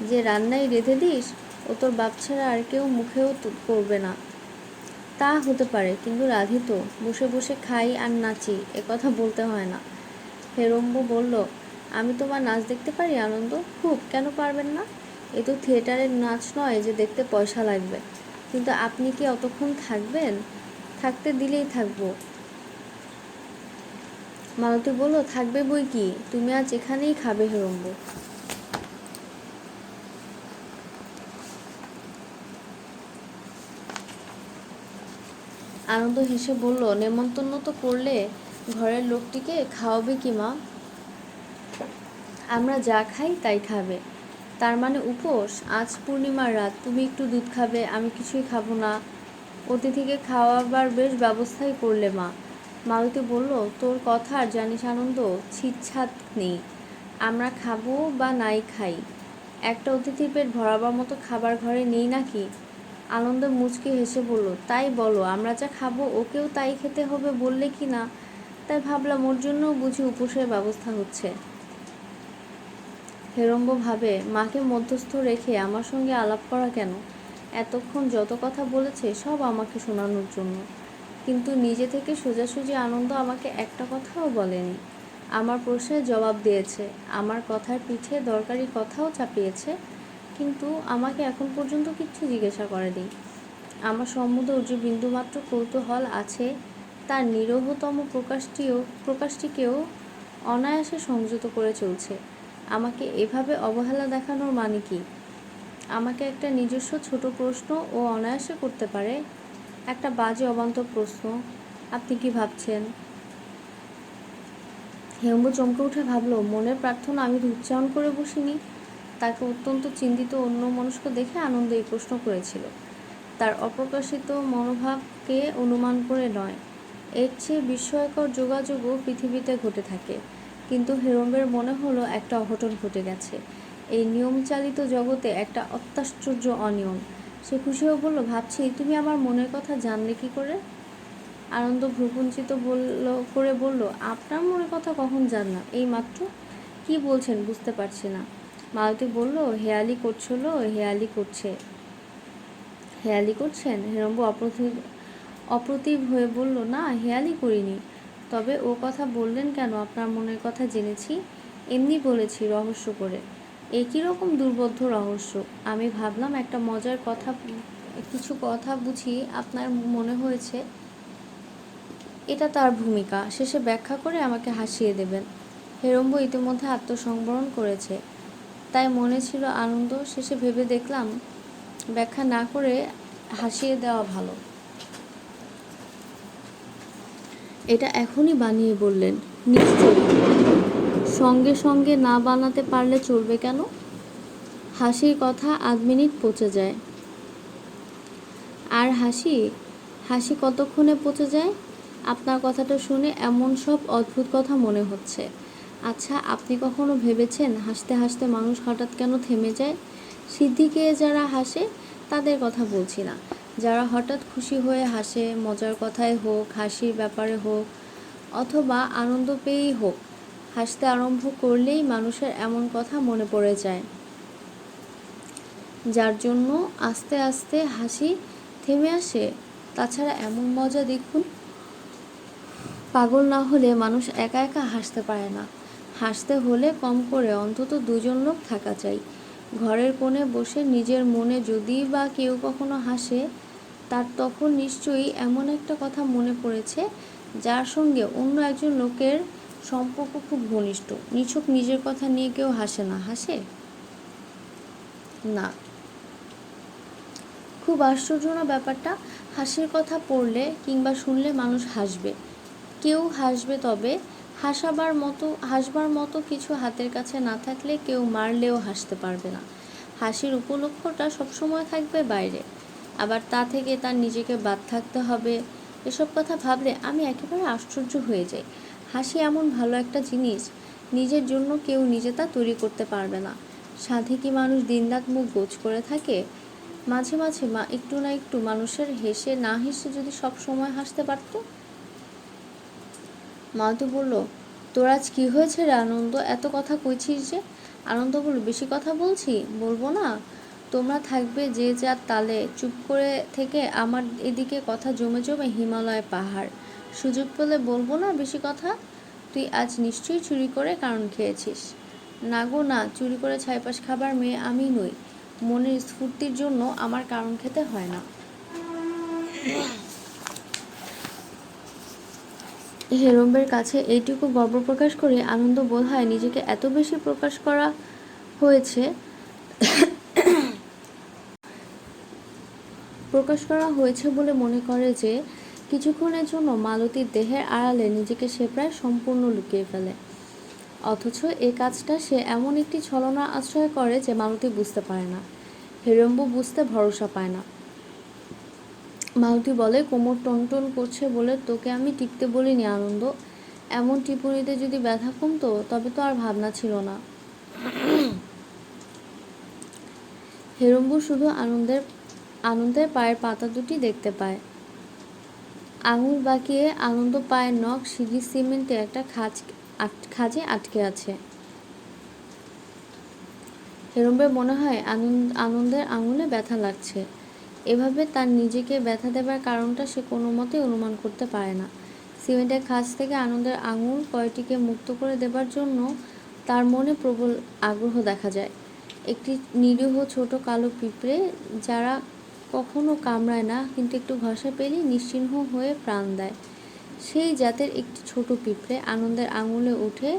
যে রান্নাই রেঁধে দিস, ও তোর বাপ ছাড়া আর কেউ মুখেও করবে না। তা হতে পারে, কিন্তু রাধি তো। বসে বসে খাই আর নাচি, একথা বলতে হয় না। হেরম্ব বলল, আমি তোমার নাচ দেখতে পারি আনন্দ? খুব, কেন পারবেন না? এ তো থিয়েটারের নাচ নয় যে দেখতে পয়সা লাগবে। কিন্তু আপনি কি অতক্ষণ থাকবেন? থাকতে দিলেই থাকবো। মালতী বলল, থাকবে বই কি, তুমি আজ এখানেই খাবে হেরম্ব। আনন্দ হেসে বলল, নেমন্তন্ন তো করলে, ঘরের লোকটিকে খাওয়াবে কি মা? আমরা যা খাই তাই খাবে। তার মানে উপোস? আজ পূর্ণিমার রাত, তুমি একটু দুধ খাবে, আমি কিছুই খাবো না। অতিথিকে খাওয়াবার বেশ ব্যবস্থাই করলে মা। মালতী বলল, তোর কথা আর জানিস আনন্দ, ছিটছাট নেই। আমরা খাবো বা নাই খাই, একটা অতিথির পেট ভরাবার মতো খাবার ঘরে নেই নাকি? আনন্দ মুচকি হেসে বলল, তাই বলো, আমরা যা খাবো ওকেও তাই খেতে হবে বললে কি না? তাই ভাবলাম ওর জন্যও বুঝি উপোসের ব্যবস্থা হচ্ছে। হেরম্ব ভাবে, মাকে মধ্যস্থ রেখে আমার সঙ্গে আলাপ করা কেন? এতক্ষণ যত কথা বলেছে সব আমাকে শোনানোর জন্য, কিন্তু নিজে থেকে সোজাসুজি আনন্দ আমাকে একটা কথাও বলেনি। আমার প্রশ্নের জবাব দিয়েছে, আমার কথার পিঠে দরকারি কথাও চাপিয়েছে, কিন্তু আমাকে এখন পর্যন্ত কিচ্ছু জিজ্ঞাসা করেনি। আমার সম্বন্ধে ওর যে বিন্দুমাত্র কৌতূহল আছে তার নিরীহতম প্রকাশটিকেও অনায়াসে সংযত করে চলছে। আমাকে এভাবে অবহেলা দেখানোর মানে কি? আমাকে একটা নিজস্ব ছোট প্রশ্ন ও অনায়াসে করতে পারে, একটা বাজে অবান্তর প্রশ্ন, আপনি কি ভাবছেন? হেমবু চমকে উঠে ভাবল, মনের প্রার্থনা আমি তো উচ্চারণ করে বসিনি। তাকে অত্যন্ত চিন্তিত অন্যমনস্ক দেখে আনন্দ এই প্রশ্ন করেছিল, তার অপ্রকাশিত মনোভাবকে অনুমান করে নয়। এর চেয়ে বিস্ময়কর যোগাযোগও পৃথিবীতে ঘটে থাকে, কিন্তু হেরম্বের মনে হলো একটা অঘটন ঘটে গেছে। এই নিয়মচালিত জগতে একটা অত্যাশ্চর্য অনিয়ম। সে খুশি হয়ে বলল, ভাবছি তুমি আমার মনের কথা জানলে কি করে? আনন্দ ভ্রুকুঞ্চিত করে বলল, আপনার মনের কথা কখন জানলাম? এই মাত্র। কি বলছেন বুঝতে পারছি না। মালতী বলল, হেয়ালি করছিল, হেয়ালি করছে। হেয়ালি করছেন? হেরম্ব অপ্রতিভ হয়ে বলল, না, হেয়ালি করিনি। তবে ও কথা বললেন কেন? আপনার মনের কথা জেনেছি, এমনি বলেছি, রহস্য করে। একই রকম দুর্বোধ্য রহস্য। আমি ভাবলাম একটা মজার কথা, কিছু কথা বুঝি আপনার মনে হয়েছে, এটা তার ভূমিকা। শেষে ব্যাখ্যা করে আমাকে হাসিয়ে দেবেন। হেরম্ব ইতিমধ্যে আত্মসংবরণ করেছে, তাই মনে ছিল আনন্দ। শেষে ভেবে দেখলাম ব্যাখ্যা না করে হাসিয়ে দেওয়া ভালো। এটা এখনই বানিয়ে বললেন? নিশ্চয়ই। সঙ্গে সঙ্গে না বানাতে পারলে চলবে কেন? হাসির কথা আধ মিনিট পচে যায়। আর হাসি কতক্ষণে পচে যায়? আপনার কথাটা শুনে এমন সব অদ্ভুত কথা মনে হচ্ছে। আচ্ছা, আপনি কখনো ভেবেছেন হাসতে হাসতে মানুষ হঠাৎ কেন থেমে যায়? সিদ্দিকে যারা হাসে তাদের কথা বলছি না, যারা হঠাৎ খুশি হয়ে হাসে, মজার কথায় হোক, হাসির ব্যাপারে হোক, অথবা আনন্দ পেয়েই হোক, হাসতে আরম্ভ করলেই মানুষের এমন কথা মনে পড়ে যায় যার জন্য আস্তে আস্তে হাসি থেমে আসে। তাছাড়া এমন মজা দেখুন, পাগল না হলে মানুষ একা একা হাসতে পারে না। হাসতে হলে কম করে অন্তত দুজন লোক থাকা চাই। ঘরের কোণে বসে নিজের মনে যদি বা কেউ কখনো হাসে, তার তখন নিশ্চয়ই এমন একটা কথা মনে পড়েছে যার সঙ্গে অন্য একজন লোকের সম্পর্ক খুব ঘনিষ্ঠ। নিছক নিজের কথা নিয়ে কেউ হাসে না, হাসে না। খুব আশ্চর্য না ব্যাপারটা? হাসির কথা পড়লে কিংবা শুনলে মানুষ হাসবে, কেউ হাসবে, তবে হাসবার মতো কিছু হাতের কাছে না থাকলে কেউ মারলেও হাসতে পারবে না। হাসির উপলক্ষটা সবসময় থাকবে বাইরে, আবার তা থেকে তার নিজেকে বাদ থাকতে হবে। এসব কথা ভাবলে আমি একেবারে আশ্চর্য হয়ে যাই। হাসি এমন ভালো একটা জিনিস, নিজের জন্য কেউ নিজে তা তৈরি করতে পারবে না। সাধে কি মানুষ দিনরাত মুখ গোছ করে থাকে? মাঝে মাঝে একটু না একটু মানুষের হেসে না হেসে যদি সব সময় হাসতে পারত। মালতী বলল, তোর আজ কী হয়েছে রে আনন্দ, এত কথা কইছিস যে? আনন্দ বলল, বেশি কথা বলছি? বলবো না? তোমরা থাকবে যে যার তালে, চুপ করে থেকে আমার এদিকে কথা জমে জমে হিমালয় পাহাড়। সুযোগ পেলে বলবো না বেশি কথা? তুই আজ নিশ্চয়ই চুরি করে কারণ খেয়েছিস। না গো না, চুরি করে ছাইপাশ খাবার মেয়ে আমি নই। মনের স্ফূর্তির জন্য আমার কারণ খেতে হয় না। হেরম্বের কাছে এইটুকু গর্ব প্রকাশ করে আনন্দ বোধ হয় নিজেকে এত বেশি প্রকাশ করা হয়েছে বলে মনে করে যে কিছুক্ষণের জন্য মালতীর দেহের আড়ালে নিজেকে সে প্রায় সম্পূর্ণ লুকিয়ে ফেলে। অথচ এই কাজটা সে এমন একটি ছলনা আশ্রয় করে যে মালতী বুঝতে পারে না, হেরম্ব বুঝতে ভরসা পায় না। মালতী বলে, কোমর টনটন করছে বলে তোকে আমি টিপতে বলিনি আনন্দ। এমন টিপুনিতে যদি ব্যথা কমতো তবে তো আর ভাবনা ছিল না। হেরম্ব শুধু আনন্দের পায়ের পাতা দুটি দেখতে পায়। আঙুল বাঁকিয়ে আনন্দ পায়ের নখ সিঁড়ির সিমেন্টে একটা খাঁজে আটকে আছে। হেরম্বের মনে হয় আনন্দের আঙুলে ব্যথা লাগছে, এভাবে তার নিজেকে ব্যথা দেবার কারণটা সে কোনো মতেই অনুমান করতে পারে না। সিমেন্টের খাঁজ থেকে আনন্দের আঙুল কয়টিকে মুক্ত করে দেবার জন্য তার মনে প্রবল আগ্রহ দেখা যায়। একটি নিরীহ ছোট কালো পিঁপড়ে, যারা কখনো কামড়ায় না কিন্তু একটু ঘষা পেলেই নিশ্চিহ্ন হয়ে প্রাণ দেয়, সেই জাতের একটি ছোট পিঁপড়ে আনন্দের আঙুলে উঠে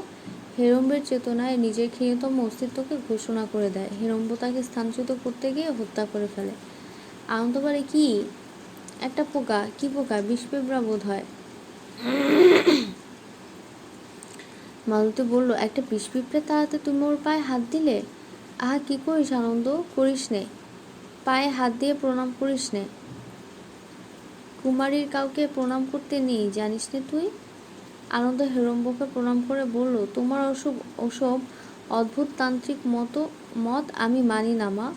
হেরম্বের চেতনায় নিজের ক্ষীণতম অস্তিত্বকে ঘোষণা করে দেয়। হেরম্ব তাকে স্থানচ্যুত করতে গিয়ে হত্যা করে ফেলে। আনন্দ বলে, কি একটা পোকা, কি পোকা? বিষপিঁপড়া বোধ হয়। মালতী বলল, একটা বিষপিঁপড়ে তাড়াতে তুমি ওর পায়ে হাত দিলে? আহা, কি করিস আনন্দ, করিস নে, পায়ে হাত দিয়ে প্রণাম করিস নে। কুমারীর কাউকে প্রণাম করতে নেই, জানিস নে তুই? আনন্দ হেরম্বকে প্রণাম করে বলল, তোমার ওসব অদ্ভুত তান্ত্রিক মত আমি মানি না মা।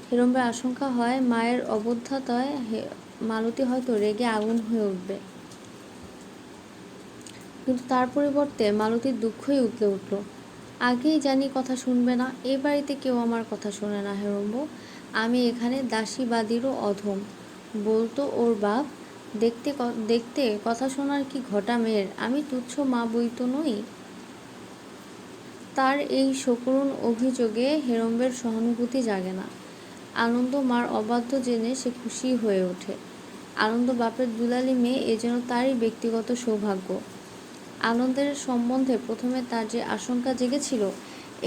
হেরম্বের আশঙ্কা হয় মায়ের অবধাতায় মালতী হয়তো রেগে আগুন হয়ে উঠবে, কিন্তু তার পরিবর্তে মালতীর দুঃখই উতলে উঠল। আগেই জানি কথা শুনবে না, এ বাড়িতে কেউ আমার কথা শোনে না হেরম্ব। আমি এখানে দাসীবাদীরও অধম, বলতো ওর বাপ। দেখতে দেখতে কথা শোনার কি ঘটা মেয়ের, আমি তুচ্ছ মা বই তো নই। তার এই সকরুণ অভিযোগে হেরম্বের সহানুভূতি জাগে না। আনন্দ মার অবাধ্য জেনে সে খুশি হয়ে ওঠে। আনন্দ বাপের দুলালি মেয়ে, এ যেন তারই ব্যক্তিগত সৌভাগ্য। আনন্দের সম্বন্ধে প্রথমে তার যে আশঙ্কা জেগেছিল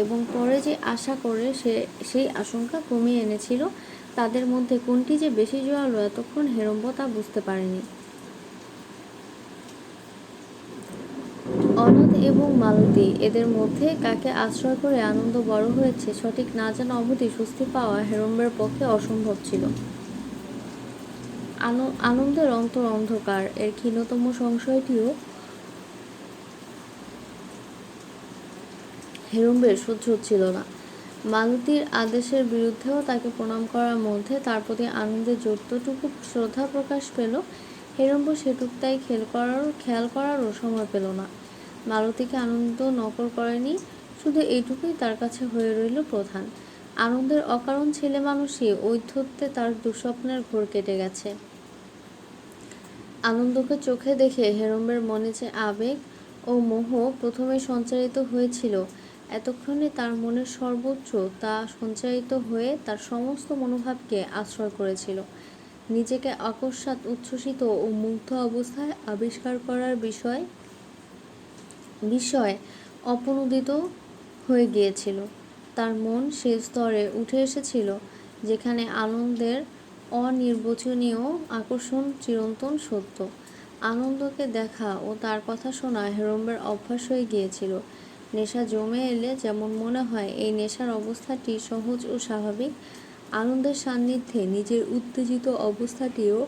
এবং পরে যে আশা করে সেই আশঙ্কা কমিয়ে এনেছিল, তাদের মধ্যে কোনটি যে বেশি জোরালো এতক্ষণ হেরম্ব তা বুঝতে পারেনি। অনাথ এবং মালতী, এদের মধ্যে কাকে আশ্রয় করে আনন্দ বড় হয়েছে সঠিক না জানা অবধি স্বস্তি পাওয়া হেরম্বের পক্ষে অসম্ভব ছিল। আনন্দের অন্তর অন্ধকার, এর ক্ষীণতম সংশয়টিও হেরম্বের সহ্য হচ্ছিল না। মালতীর আদেশের বিরুদ্ধেও তাকে প্রণাম করার মধ্যে তার প্রতি আনন্দের যতটুকু শ্রদ্ধা প্রকাশ পেল, হেরম্ব সেটুকটাই খেয়াল করারও সময় পেল না। মালতীকে আনন্দ নকল করেনি, শুধু এইটুকুই তার কাছে হয়ে রইল প্রধান। আনন্দের অকারণ ছেলে মানুষই ঔদ্ধত্যে তার দুঃস্বপ্নের ঘোর কেটে গেছে। আনন্দকে চোখে দেখে হেরম্বের মনে যে আবেগ ও মোহ প্রথমে সঞ্চারিত হয়েছিল, এতক্ষণে তার মনের সর্বোচ্চ তা সঞ্চারিত হয়ে তার সমস্ত মনোভাবকে আশ্রয় করেছিল। নিজেকে অকস্মাৎ উচ্ছ্বসিত ও মুগ্ধ অবস্থায় আবিষ্কার করার বিষয় অপনোদিত হয়ে গিয়েছিল। তার মন সে স্তরে উঠে এসেছিল যেখানে আনন্দের অনির্বচনীয় আকর্ষণ চিরন্তন সত্য। আনন্দকে দেখা ও তার কথা শোনা হেরম্বের অভ্যাস হয়ে গিয়েছিল। নেশা জমে এলে যেমন মনে হয় এই নেশার অবস্থাটি সহজ ও স্বাভাবিক, আনন্দের সান্নিধ্যে নিজের উত্তেজিত অবস্থাটিও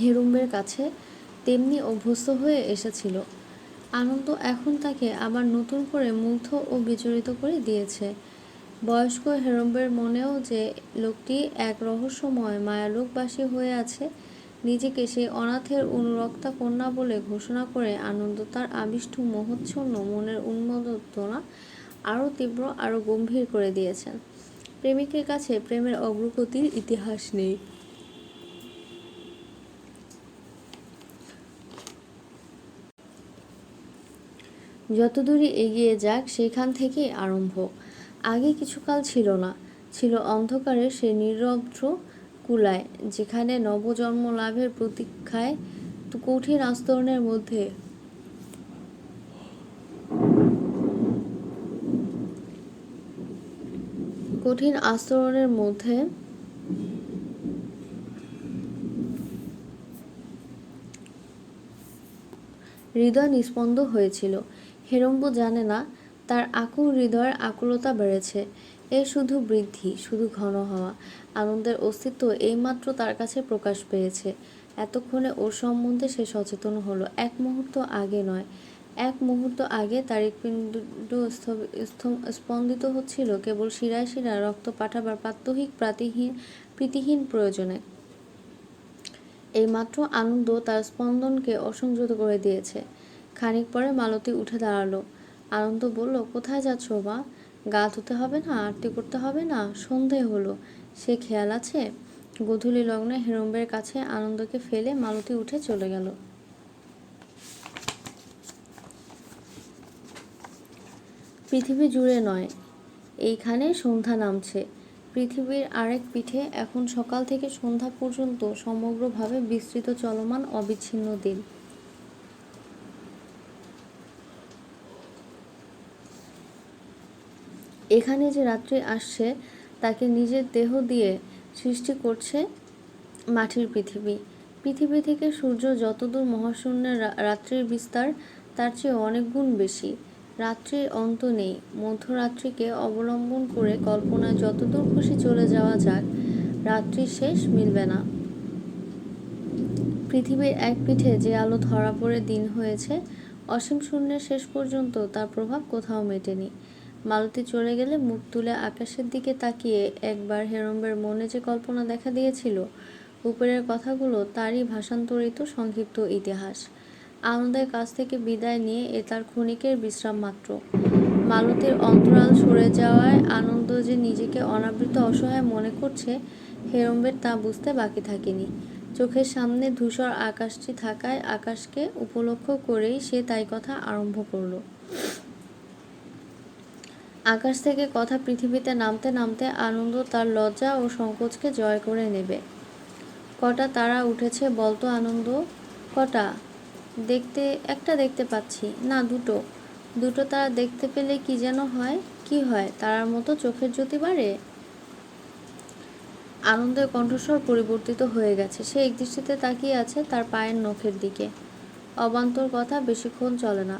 হেরম্বের কাছে তেমনি অভ্যস্ত হয়ে এসেছিল। আনন্দ এখন তাকে আবার নতুন করে মুগ্ধ ও বিচলিত করে দিয়েছে। বয়স্ক হেরম্বের মনেও যে লোকটি এক রহস্যময় মায়ালোকবাসী হয়ে আছে, নিজেকে সেই অনাথের অনুরক্তা কন্যা বলে ঘোষণা করে আনন্দ তার আবিষ্ট মোহচ্ছন্ন মনের উন্মত্তনা আরও তীব্র, আরও গম্ভীর করে দিয়েছেন। প্রেমিকের কাছে প্রেমের অগ্রগতির ইতিহাস নেই। যতদূরই এগিয়ে যাক সেইখান থেকেই আরম্ভ। আগে কিছুকাল ছিল না, ছিল অন্ধকারের সে নিরব্ধ কুলায়, যেখানে নবজন্ম লাভের প্রতীক্ষায় কঠিন আস্তরণের মধ্যে হৃদয় নিস্পন্দ হয়েছিল। হেরম্ব জানে না, তার আকুল হৃদয়ের আকুলতা বেড়েছে। এ শুধু বৃদ্ধি, শুধু ঘন হওয়া। আনন্দের অস্তিত্ব এইমাত্র তার কাছে প্রকাশ পেয়েছে। এতক্ষণে ওর সম্বন্ধে সে সচেতন হলো, এক মুহূর্ত আগে নয়। এক মুহূর্ত আগে তার হৃৎপিণ্ড স্পন্দিত হচ্ছিল কেবল শিরায় শিরায় রক্ত পাঠাবার প্রাত্যহিক প্রীতিহীন প্রয়োজনে। এইমাত্র আনন্দ তার স্পন্দনকে অসংযত করে দিয়েছে। খানিক পরে মালতী উঠে দাঁড়ালো। আনন্দ বলল, কোথায় যাচ্ছ মা? গা ধুতে হবে না, আরতি করতে হবে না, সন্ধে হলো, সে খেয়াল আছে? গোধূলি লগ্নে হেরম্বের কাছে আনন্দকে ফেলে মালতী উঠে চলে গেল। পৃথিবী জুড়ে নয়, এইখানে সন্ধ্যা নামছে। পৃথিবীর আরেক পিঠে এখন সকাল থেকে সন্ধ্যা পর্যন্ত সমগ্রভাবে বিস্তৃত চলমান অবিচ্ছিন্ন দিন। এখানে যে রাত্রি আসছে তাকে নিজের দেহ দিয়ে সৃষ্টি করছে মাটির পৃথিবী। পৃথিবী থেকে সূর্য যতদূর মহাশূন্যের রাত্রির বিস্তার, তার চেয়ে অনেক গুণ বেশি। রাত্রির অন্ত নেই। মধ্যরাত্রিকে অবলম্বন করে কল্পনায় যতদূর খুশি চলে যাওয়া যাক, রাত্রির শেষ মিলবে না। পৃথিবীর এক পিঠে যে আলো ধরা পড়ে দিন হয়েছে, অসীম শূন্যের শেষ পর্যন্ত তার প্রভাব কোথাও মেটেনি। মালতী চলে গেলে মুখ তুলে আকাশের দিকে তাকিয়ে একবার হেরম্বের মনে যে কল্পনা দেখা দিয়েছিল, উপরের কথাগুলো তারই ভাষান্তরিত সংক্ষিপ্ত ইতিহাস। আনন্দের কাছ থেকে বিদায় নিয়ে এ তার ক্ষণিকের বিশ্রাম মাত্র। মালতীর অন্তরাল সরে যাওয়ায় আনন্দ যে নিজেকে অনাবৃত অসহায় মনে করছে, হেরম্বের তা বুঝতে বাকি থাকেনি। চোখের সামনে ধূসর আকাশটি থাকায় আকাশকে উপলক্ষ করেই সে তাই কথা আরম্ভ করল। আকাশ থেকে কথা পৃথিবীতে নামতে নামতে আনন্দ তার লজ্জা ও সংকোচকে জয় করে নেবে। কটা তারা উঠেছে বলতো আনন্দ? কটা? একটা দেখতে পাচ্ছি না, দুটো। দুটো তারা দেখতে পেলে কি যেন হয়। কি হয়? তারার মতো চোখের জ্যোতি বাড়ে। আনন্দের কণ্ঠস্বর পরিবর্তিত হয়ে গেছে। সে একদৃষ্টিতে তাকিয়ে আছে তার পায়ের নখের দিকে। অবান্তর কথা বেশিক্ষণ চলে না।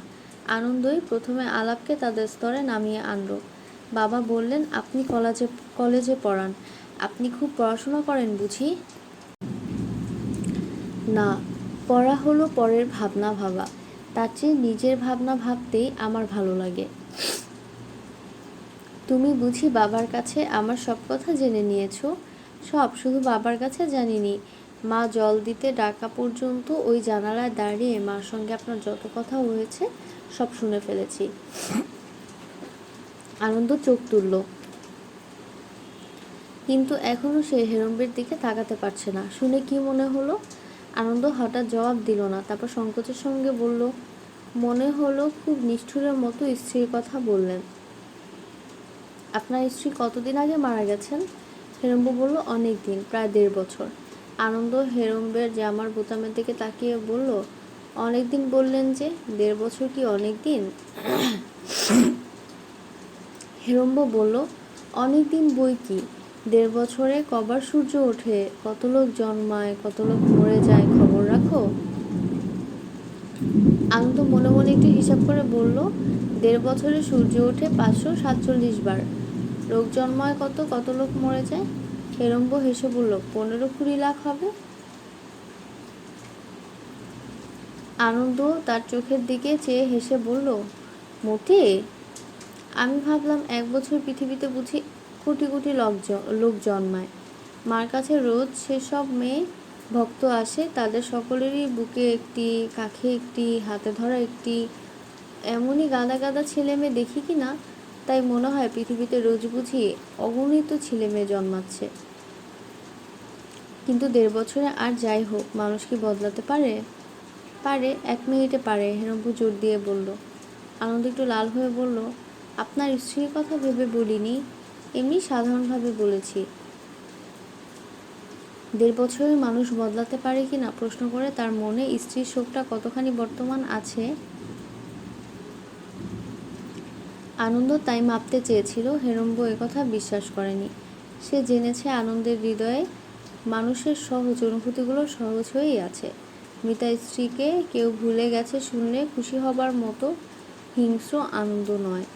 আনন্দই প্রথমে আলাপকে তাদের স্তরে নামিয়ে আনল। বাবা বললেন, আপনি কলেজে পড়ান, আপনি খুব পড়াশোনা করেন বুঝি? না, পড়া হলো পরের ভাবনা ভাবা। তার চেয়ে নিজের ভাবনা ভাবতেই আমার ভালো লাগে। তুমি বুঝি বাবার কাছে আমার সব কথা জেনে নিয়েছো? সব? শুধু বাবার কাছে জানিনি, মা জল দিতে ডাকা পর্যন্ত ওই জানালায় দাঁড়িয়ে মার সঙ্গে আপনার যত কথা হয়েছে সব শুনে ফেলেছি। আনন্দ চোখ তুলল, কিন্তু এখনো সে হেরম্বের দিকে তাকাতে পারছে না। শুনে কি মনে হলো? আনন্দ হঠাৎ জবাব দিল না। তারপর সংকোচের সঙ্গে বলল, মনে হলো খুব নিষ্ঠুরের মতো স্ত্রীর কথা বললেন। আপনার স্ত্রী কতদিন আগে মারা গেছেন? হেরম্ব বলল, অনেক দিন, প্রায় 1.5 বছর। আনন্দ হেরম্বের জামার বোতামের দিকে তাকিয়ে বলল, অনেক দিন বললেন যে, 1.5 বছর কি অনেক দিন? হেরম্ব বলল, অনেক দিন বই কি, 1.5 বছরে কবার সূর্য ওঠে, কত লোক জন্মায়, কত লোক মরে যায়, খবর রাখো? আনন্দ মনে মনে একটু হিসাব করে বলল, 1.5 বছরে সূর্য ওঠে 547 বার। লোক জন্মায় কত, কত লোক মরে যায়? হেরম্ব হেসে বলল, 15-20 লাখ হবে। আনন্দ তার চোখের দিকে চেয়ে হেসে বলল, মোটে? আমি ভাবলাম 1 বছর পৃথিবীতে বুঝি কোটি কোটি লোক জন্মায়। মার কাছে রোজ সেসব মেয়ে ভক্ত আসে, তাদের সকলেরই বুকে একটি, কাঁখে একটি, হাতে ধরা একটি, এমনই গাদা গাদা ছেলে মেয়ে দেখি কি না, তাই মনে হয় পৃথিবীতে রোজ বুঝি অগণিত ছেলে মেয়ে জন্মাচ্ছে। কিন্তু 1.5 বছরে আর যাই হোক, মানুষ কি বদলাতে পারে? পারে, 1 মিনিটে পারে, হেরম্ব জোর দিয়ে বলল। আনন্দ একটু লাল হয়ে বলল, আপনার স্ত্রীর কথা ভেবে বলিনি, এমনি সাধারণভাবে বলেছি। 1.5 বছরে মানুষ বদলাতে পারে কি না প্রশ্ন করে তার মনে স্ত্রীর শোকটা কতখানি বর্তমান আছে আনন্দ তাই মাপতে চেয়েছিল। হেরম্ব একথা বিশ্বাস করেনি। সে জেনেছে আনন্দের হৃদয়ে মানুষের সহজ অনুভূতিগুলো সহজ হয়েই আছে। মৃতা স্ত্রীকে কেউ ভুলে গেছে শুনলে খুশি হবার মতো হিংস্র আনন্দ নয়।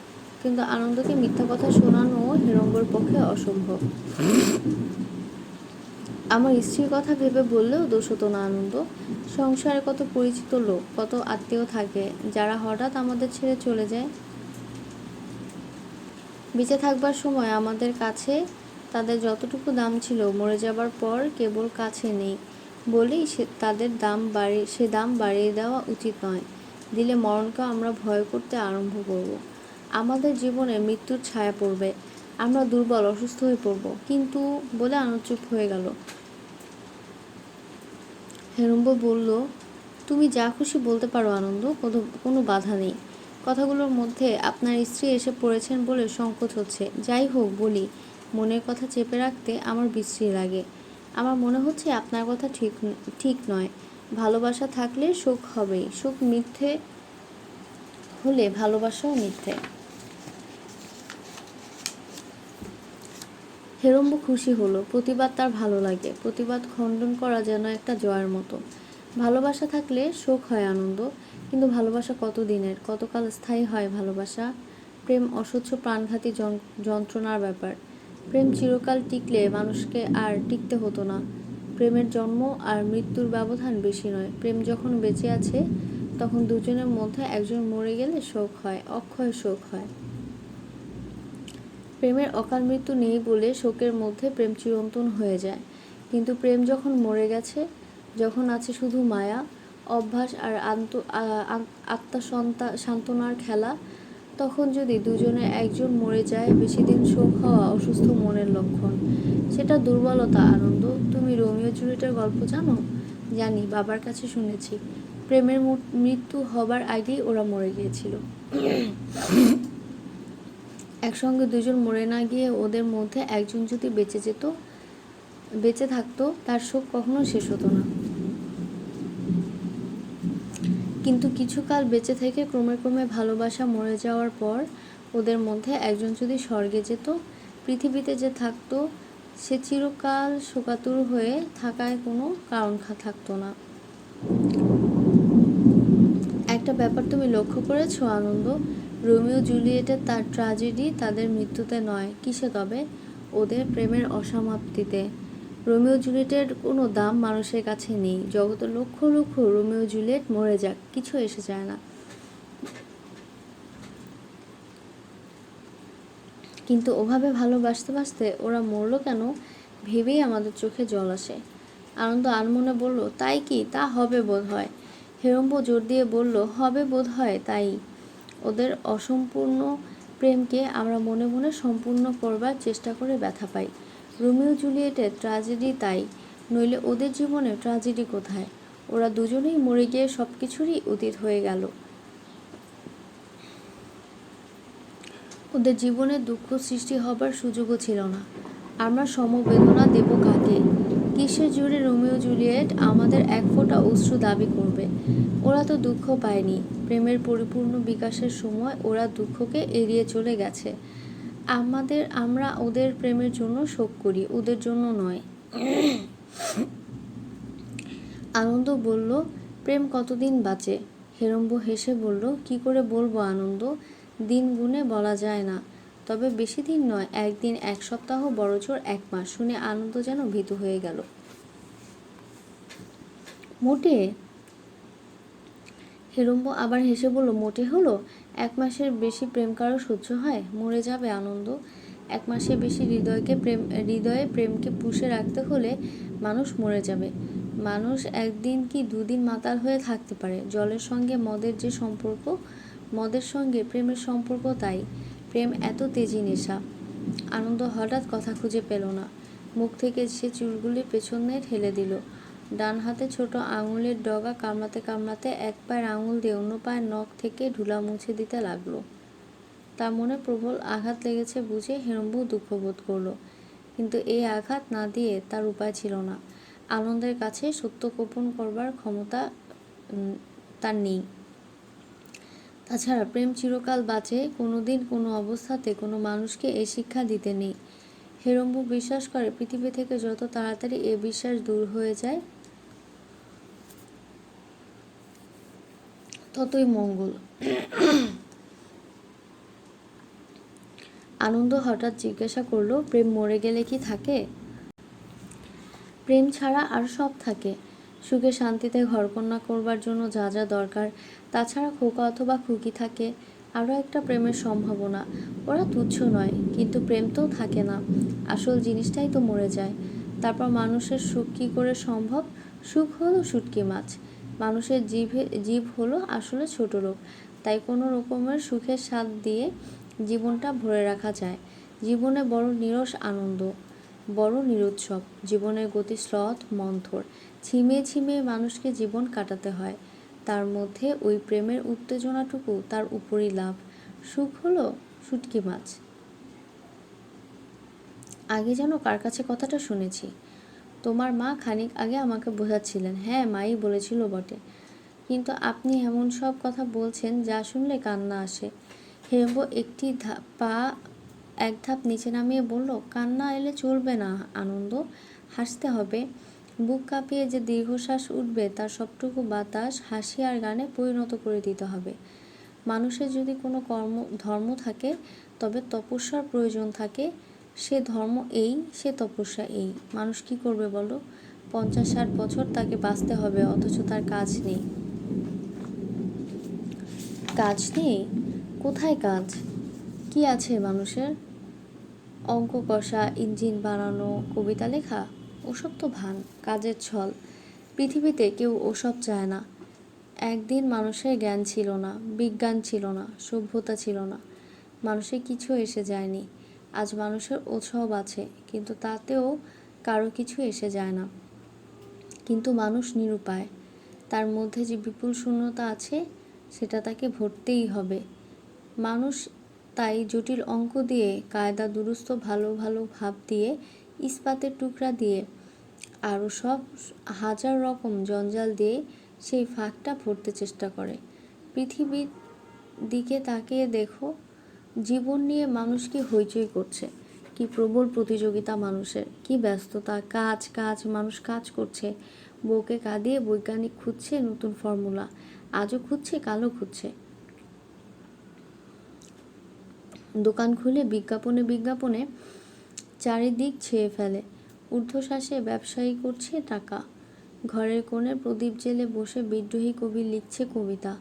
কিন্তু আনন্দকে মিথ্যা কথা শোনানোও হেরম্বর পক্ষে অসম্ভব। আমার স্ত্রীর কথা ভেবে বললেও দোষ হতো না আনন্দ। সংসারে কত পরিচিত লোক, কত আত্মীয় থাকে, যারা হঠাৎ আমাদের ছেড়ে চলে যায়। বেঁচে থাকবার সময় আমাদের কাছে তাদের যতটুকু দাম ছিল, মরে যাবার পর কেবল কাছে নেই বলেই সে দাম বাড়িয়ে দেওয়া উচিত নয়। দিলে মরণকেও আমরা ভয় করতে আরম্ভ করব। আমাদের জীবনে মৃত্যুর ছায়া পড়বে, আমরা দুর্বল, অসুস্থ হয়ে পড়ব। কিন্তু বলে আনন্দ চুপ হয়ে গেল। হেরম্ব বলল, তুমি যা খুশি বলতে পারো আনন্দ, কোনো বাধা নেই। কথাগুলোর মধ্যে আপনার স্ত্রী এসে পড়েছেন বলে সংকোচ হচ্ছে। যাই হোক বলি, মনের কথা চেপে রাখতে আমার বিশ্রী লাগে। আমার মনে হচ্ছে আপনার কথা ঠিক নয়। ভালোবাসা থাকলে সুখ হবেই, সুখ মিথ্যে হলে ভালোবাসাও মিথ্যে। হেরম্ব খুশি হলো। প্রতিবাদ তার ভালো লাগে। প্রতিবাদ খণ্ডন করা যেন একটা জয়ের মতো। ভালোবাসা থাকলে শোক হয় আনন্দ, কিন্তু ভালোবাসা কতদিনের, কতকাল স্থায়ী হয় ভালোবাসা? প্রেম অসহ্য প্রাণঘাতী যন্ত্রণার ব্যাপার। প্রেম চিরকাল টিকলে মানুষকে আর টিকতে হতো না। প্রেমের জন্ম আর মৃত্যুর ব্যবধান বেশি নয়। প্রেম যখন বেঁচে আছে তখন দুজনের মধ্যে একজন মরে গেলে শোক হয়, অক্ষয় শোক হয়। প্রেমের অকাল মৃত্যু নেই বলে শোকের মধ্যে প্রেম চিরন্তন হয়ে যায়। কিন্তু প্রেম যখন মরে গেছে, যখন আছে শুধু মায়া, অভ্যাস আর আত্মা সান্ত্বনার খেলা, তখন যদি দুজনের একজন মরে যায়, বেশিদিন শোক হওয়া অসুস্থ মনের লক্ষণ। সেটা দুর্বলতা আনন্দ। তুমি রোমিও জুলিয়েটের গল্প জানো? জানি, বাবার কাছে শুনেছি। প্রেমের মৃত্যু হবার আগেই ওরা মরে গিয়েছিল। একসঙ্গে দুজন মরে না গিয়ে ওদের মধ্যে একজন যদি বেঁচে থাকতো, তার শোক কখনো শেষ হতো না। কিন্তু কিছুকাল বেঁচে থেকে ক্রমে ক্রমে ভালোবাসা মরে যাওয়ার পর ওদের মধ্যে একজন যদি স্বর্গে যেত, পৃথিবীতে যে থাকতো, সে চিরকাল শোকাতুর হয়ে থাকায় কোনো কারণ থাকতো না। একটা ব্যাপার তুমি লক্ষ্য করেছো আনন্দ? রোমিও জুলিয়েটের তার ট্র্যাজেডি তাদের মৃত্যুতে নয়, কিসে তবে? ওদের প্রেমের অসমাপ্তিতে। রোমিও জুলিয়েটের কোনো দাম মানুষের কাছে নেই। জগতে লক্ষ লক্ষ রোমিও জুলিয়েট মরে যাক, কিছু এসে যায় না। কিন্তু ওভাবে ভালোবাসতে বাসতে ওরা মরলো কেন, ভেবেই আমাদের চোখে জল আসে। আনন্দ আনমনে বলল, তাই কি? তা হবে বোধ হয়। হেরম্ব জোর দিয়ে বলল, হবে বোধ হয় তাই। ওদের অসম্পূর্ণ প্রেমকে আমরা মনে মনে সম্পূর্ণ করবার চেষ্টা করে ব্যথা পাই। রোমিও জুলিয়েটের ট্র্যাজেডি তাই, নইলে ওদের জীবনে ট্র্যাজেডি কোথায়? ওরা দুজনেই মরে গিয়ে সব কিছুরই অতীত হয়ে গেল। ওদের জীবনে দুঃখ সৃষ্টি হবার সুযোগও ছিল না। আমরা সমবেদনা দেব কাকে? কিসের জোরে রোমিও জুলিয়েট আমাদের এক ফোঁটা অশ্রু দাবি করবে? ওরা তো দুঃখ পায়নি। প্রেমের পরিপূর্ণ বিকাশের সময় ওরা দুঃখকে এড়িয়ে চলে গেছে। আমরা ওদের প্রেমের জন্য শোক করি, ওদের জন্য নয়। আনন্দ বলল, প্রেম কতদিন বাঁচে? হেরম্ব হেসে বলল, কি করে বলবো আনন্দ, দিন গুণে বলা যায় না। তবে বেশি দিন নয়, একদিন, এক সপ্তাহ, বড়জোর 1 মাস। শুনে আনন্দ যেন ভীতু হয়ে গেল। মোটে? হেরম্ব আবার হেসে বলল, মোটে হলো? 1 মাসের বেশি প্রেম কারো সহ্য হয়? মরে যাবে আনন্দ। 1 মাসের বেশি হৃদয়ে প্রেমকে পুষে রাখতে হলে মানুষ মরে যাবে। মানুষ একদিন কি দুদিন মাতাল হয়ে থাকতে পারে। জলের সঙ্গে মদের যে সম্পর্ক, মদের সঙ্গে প্রেমের সম্পর্ক তাই। প্রেম এত তেজি নেশা। আনন্দ হঠাৎ কথা খুঁজে পেল না। মুখ থেকে সে চুলগুলি পেছনে ঠেলে দিল। ডান হাতে ছোট আঙুলের ডগা কামড়াতে কামড়াতে এক পায়ের আঙুল দিয়ে অন্য পায়ের নখ থেকে ধুলা মুছে দিতে লাগলো। তার মনে প্রবল আঘাত লেগেছে বুঝে হেরম্ব দুঃখ বোধ করল। কিন্তু এই আঘাত না দিয়ে তার উপায় ছিল না। আনন্দের কাছে সত্য গোপন করবার ক্ষমতা তার নেই। তাছাড়া প্রেম চিরকাল বাঁচে, কোনোদিন কোনো অবস্থাতে কোনো মানুষকে এই শিক্ষা দিতে নেই। হেরম্ব বিশ্বাস করে পৃথিবী থেকে যত তাড়াতাড়ি এ বিশ্বাস দূর হয়ে যায় ততই মঙ্গল। আনন্দ হঠাৎ জিজ্ঞাসা করল, প্রেম মরে গেলে কি থাকে? প্রেম ছাড়া আর সব থাকে। সুখে শান্তিতে ঘরকন্যা করবার জন্য যা যা দরকার, তাছাড়া খোকা অথবা খুকি থাকে। আরও একটা প্রেমের সম্ভাবনা। ওরা তুচ্ছ নয়, কিন্তু প্রেম তো থাকে না। আসল জিনিসটাই তো মরে যায়। তারপর মানুষের সুখ কী করে সম্ভব? সুখ হলো শুটকি মাছ। মানুষের জীব হলো আসলে ছোট লোক। তাই কোনো রকমের সুখের স্বাদ দিয়ে জীবনটা ভরে রাখা যায়। জীবনে বড় নিরস আনন্দ, বড় নিরুৎসব, জীবনের গতি শ্লথ মন্থর, ছিমিয়ে ছিমিয়ে মানুষকে জীবন কাটাতে হয়। তার মধ্যে ওই প্রেমের উত্তেজনাটুকু তার উপরই লাভ। সুখ হলো শুটকি মাছ। আগে যেন কার কাছে কথাটা শুনেছি। তোমার মা খানিক আগে আমাকে বোঝাচ্ছিলেন। হ্যাঁ, মাই বলেছিল বটে, কিন্তু আপনি এমন সব কথা বলছেন যা শুনলে কান্না আসে। হেরম্ব এক ধাপ নিচে নামিয়ে বলল, কান্না এলে চলবে না আনন্দ, হাসতে হবে। বুক কাঁপিয়ে যে দীর্ঘশ্বাস উঠবে তার সবটুকু বাতাস হাসি আর গানে পরিণত করে দিতে হবে। মানুষের যদি কোনো ধর্ম থাকে তবে তপস্যার প্রয়োজন থাকে। সে ধর্ম এই, সে তপস্যা এই। মানুষ কি করবে বলো? 50-60 বছর তাকে বাঁচতে হবে, অথচ তার কাজ নেই। কাজ নেই? কোথায় কাজ? কি আছে মানুষের? অঙ্ক কষা, ইঞ্জিন বানানো, কবিতা লেখা? ওসব তো ভান, কাজের ছল। পৃথিবীতে কেউ ওসব চায় না। একদিন মানুষের জ্ঞান ছিল না, বিজ্ঞান ছিল না, সভ্যতা ছিল না, মানুষের কিছু এসে যায়নি। আজ মানুষের উৎসব আছে, কিন্তু তাতেও কারো কিছু এসে যায় না। কিন্তু মানুষ নিরুপায়। তার মধ্যে যে বিপুল শূন্যতা আছে সেটা তাকে ভরতেই হবে। মানুষ তাই জটিল অঙ্ক দিয়ে, কায়দা দুরস্ত ভালো ভালো ভাব দিয়ে, ইস্পাতের টুকরা দিয়ে, আরও সব হাজার রকম জঞ্জাল দিয়ে সেই ফাঁকটা ভরতে চেষ্টা করে। পৃথিবীর দিকে তাকিয়ে দেখো, জীবন নিয়ে মানুষ কি হইচই করছে, কি প্রবল প্রতিযোগিতা মানুষের, কি ব্যস্ততা, কাজ কাজ, মানুষ কাজ করছে। বউকে কাঁদিয়ে বৈজ্ঞানিক খুঁজছে নতুন ফর্মুলা, আজও খুঁজছে, কালও খুঁজছে। দোকান খুলে বিজ্ঞাপনে বিজ্ঞাপনে চারিদিক ছেয়ে ফেলে। ঊর্ধ্বশ্বাসে ব্যবসায়ী করছে টাকা। ঘরের কোণে প্রদীপ জেলে বসে বিদ্রোহী কবি লিখছে কবিতা।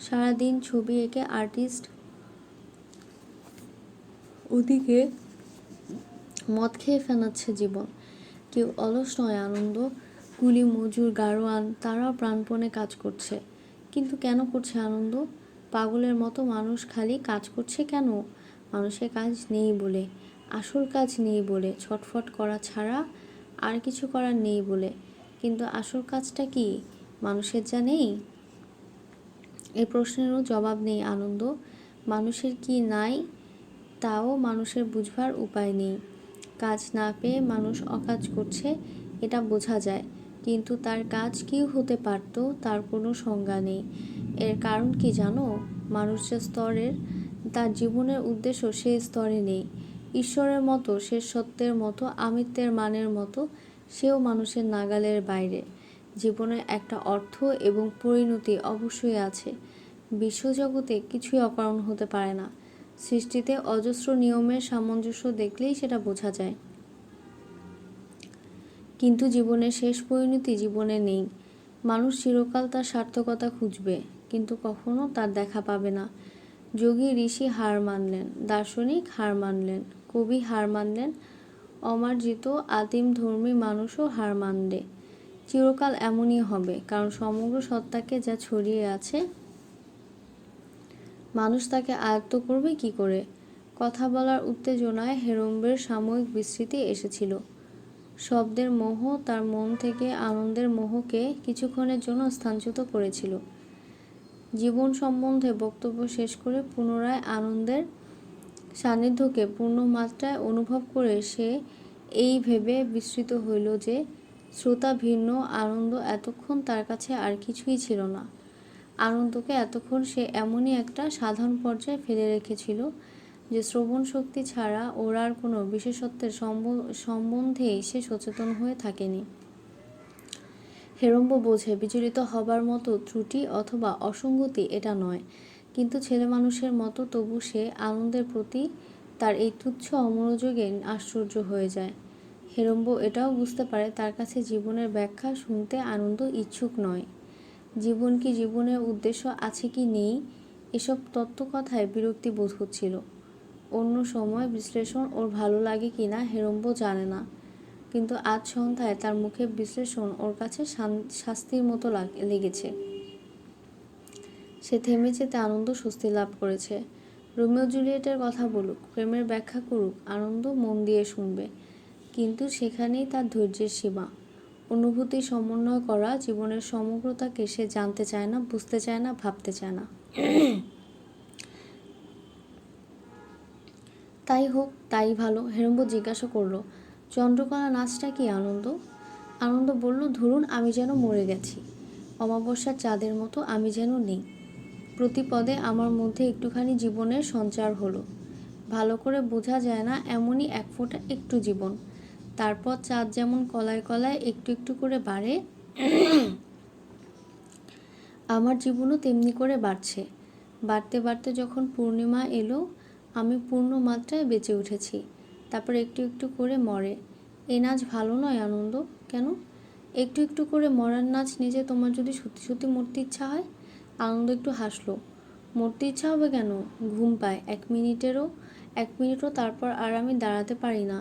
সারাদিন ছবি এঁকে আর্টিস্ট ওদিকে মদ খেয়ে ফেনাচ্ছে জীবন। কেউ অলস নয় আনন্দ, কুলি মজুর গাড়োয়ান তারাও প্রাণপণে কাজ করছে। কিন্তু কেন করছে আনন্দ? পাগলের মতো মানুষ খালি কাজ করছে কেন? মানুষের কাজ নেই বলে, আসল কাজ নেই বলে, ছটফট করা ছাড়া আর কিছু করার নেই বলে। কিন্তু আসল কাজটা কি মানুষের যা নেই? এই প্রশ্নেরও জবাব নেই আনন্দ। মানুষের কি নাই তাও মানুষের বুঝবার উপায় নেই। কাজ না পেয়ে মানুষ অকাজ করছে এটা বোঝা যায়, কিন্তু তার কাজ কী হতে পারত তার কোনো সংজ্ঞা নেই। এর কারণ কি জানো? মানুষ যে স্তরের, তার জীবনের উদ্দেশ্য সেই স্তরে নেই। ঈশ্বরের মতো, শেষ সত্যের মতো, আমিত্বের মানের মতো সেও মানুষের নাগালের বাইরে। জীবনের একটা অর্থ এবং পরিণতি অবশ্যই আছে। বিশ্বজগতে কিছুই অকারণ হতে পারে না। সৃষ্টিতে অজস্র নিয়মের সামঞ্জস্য দেখলেই সেটা বোঝা যায়। কিন্তু জীবনের শেষ পরিণতি জীবনে নেই। মানুষ চিরকাল তার সার্থকতা খুঁজবে, কিন্তু কখনো তার দেখা পাবে না। যোগী ঋষি হার মানলেন, দার্শনিক হার মানলেন, কবি হার মানলেন, অমার্জিত আদিম ধর্মী মানুষও হার মানলে। চিরকাল এমনই হবে, কারণ সমগ্র সত্তাকে যা ছড়িয়ে আছে মানুষ তাকে আয়ত্ত করবে কি করে? কথা বলার উত্তেজনায় হেরম্বের সাময়িক বিস্মৃতি এসেছিল। শব্দের মোহ তার মন থেকে আনন্দের মোহকে কিছুক্ষণের জন্য স্থানচ্যুত করেছিল। জীবন সম্বন্ধে বক্তব্য শেষ করে পুনরায় আনন্দের সান্নিধ্যকে পূর্ণ মাত্রায় অনুভব করে সে এই ভেবে বিস্মিত হইল যে শ্রোতা ভিন্ন আনন্দ এতক্ষণ তার কাছে আর কিছুই ছিল না। আনন্দকে এতক্ষণ সে এমনই একটা সাধারণ পর্যায়ে ফেলে রেখেছিল যে শ্রবণ শক্তি ছাড়া ওর আর কোনো বিশেষত্বের সম্বন্ধেই সে সচেতন হয়ে থাকেনি। হেরম্ব বোঝে বিচলিত হবার মতো ত্রুটি অথবা অসঙ্গতি এটা নয়, কিন্তু ছেলে মানুষের মতো তবু সে আনন্দের প্রতি তার এই তুচ্ছ অমনোযোগে আশ্চর্য হয়ে যায়। হেরম্ব এটাও বুঝতে পারে তার কাছে জীবনের ব্যাখ্যা শুনতে আনন্দ ইচ্ছুক নয়। জীবন কি, জীবনের উদ্দেশ্য আছে কি নেই, এসব তত্ত্বকথায় বিরক্তি বোধ হচ্ছিল। অন্য সময় বিশ্লেষণ ওর ভালো লাগে কিনা হেরম্ব জানে না, কিন্তু আজ সন্ধ্যায় তার মুখে বিশ্লেষণ ওর কাছে শাস্তির মতো লেগেছে। সে থেমে যেতে আনন্দ স্বস্তি লাভ করেছে। রোমিও জুলিয়েটের কথা বলুক, প্রেমের ব্যাখ্যা করুক, আনন্দ মন দিয়ে শুনবে। কিন্তু সেখানেই তার ধৈর্যের সীমা। অনুভূতি সমন্বয় করা জীবনের সমগ্রতাকে সে জানতে চায় না, বুঝতে চায় না, ভাবতে চায় না। তাই হোক, তাই ভালো। হেরম্ব জিজ্ঞাসা করলো, চন্দ্রকলা নাচটা কি আনন্দ? আনন্দ বলল, ধরুন আমি যেন মরে গেছি, অমাবস্যার চাঁদের মতো আমি যেন নেই। প্রতি পদে আমার মধ্যে একটুখানি জীবনের সঞ্চার হলো। ভালো করে বোঝা যায় না এমনই এক ফোঁটা একটু জীবন। তারপর চাঁদ যেমন কলায় কলায় একটু একটু করে বাড়ে, আমার জীবনও তেমনি করে বাড়ছে। বাড়তে বাড়তে যখন পূর্ণিমা এলো, আমি পূর্ণ মাত্রায় বেঁচে উঠেছি। তারপর একটু একটু করে মরে। এই নাচ ভালো নয় আনন্দ? কেন? একটু একটু করে মরার নাচ নিজে তোমার যদি সত্যি সত্যি মরতে ইচ্ছা হয়? আনন্দ একটু হাসলো। মরতে ইচ্ছা হবে কেন? ঘুম পায় 1 মিনিটও, তারপর আর আমি দাঁড়াতে পারি না।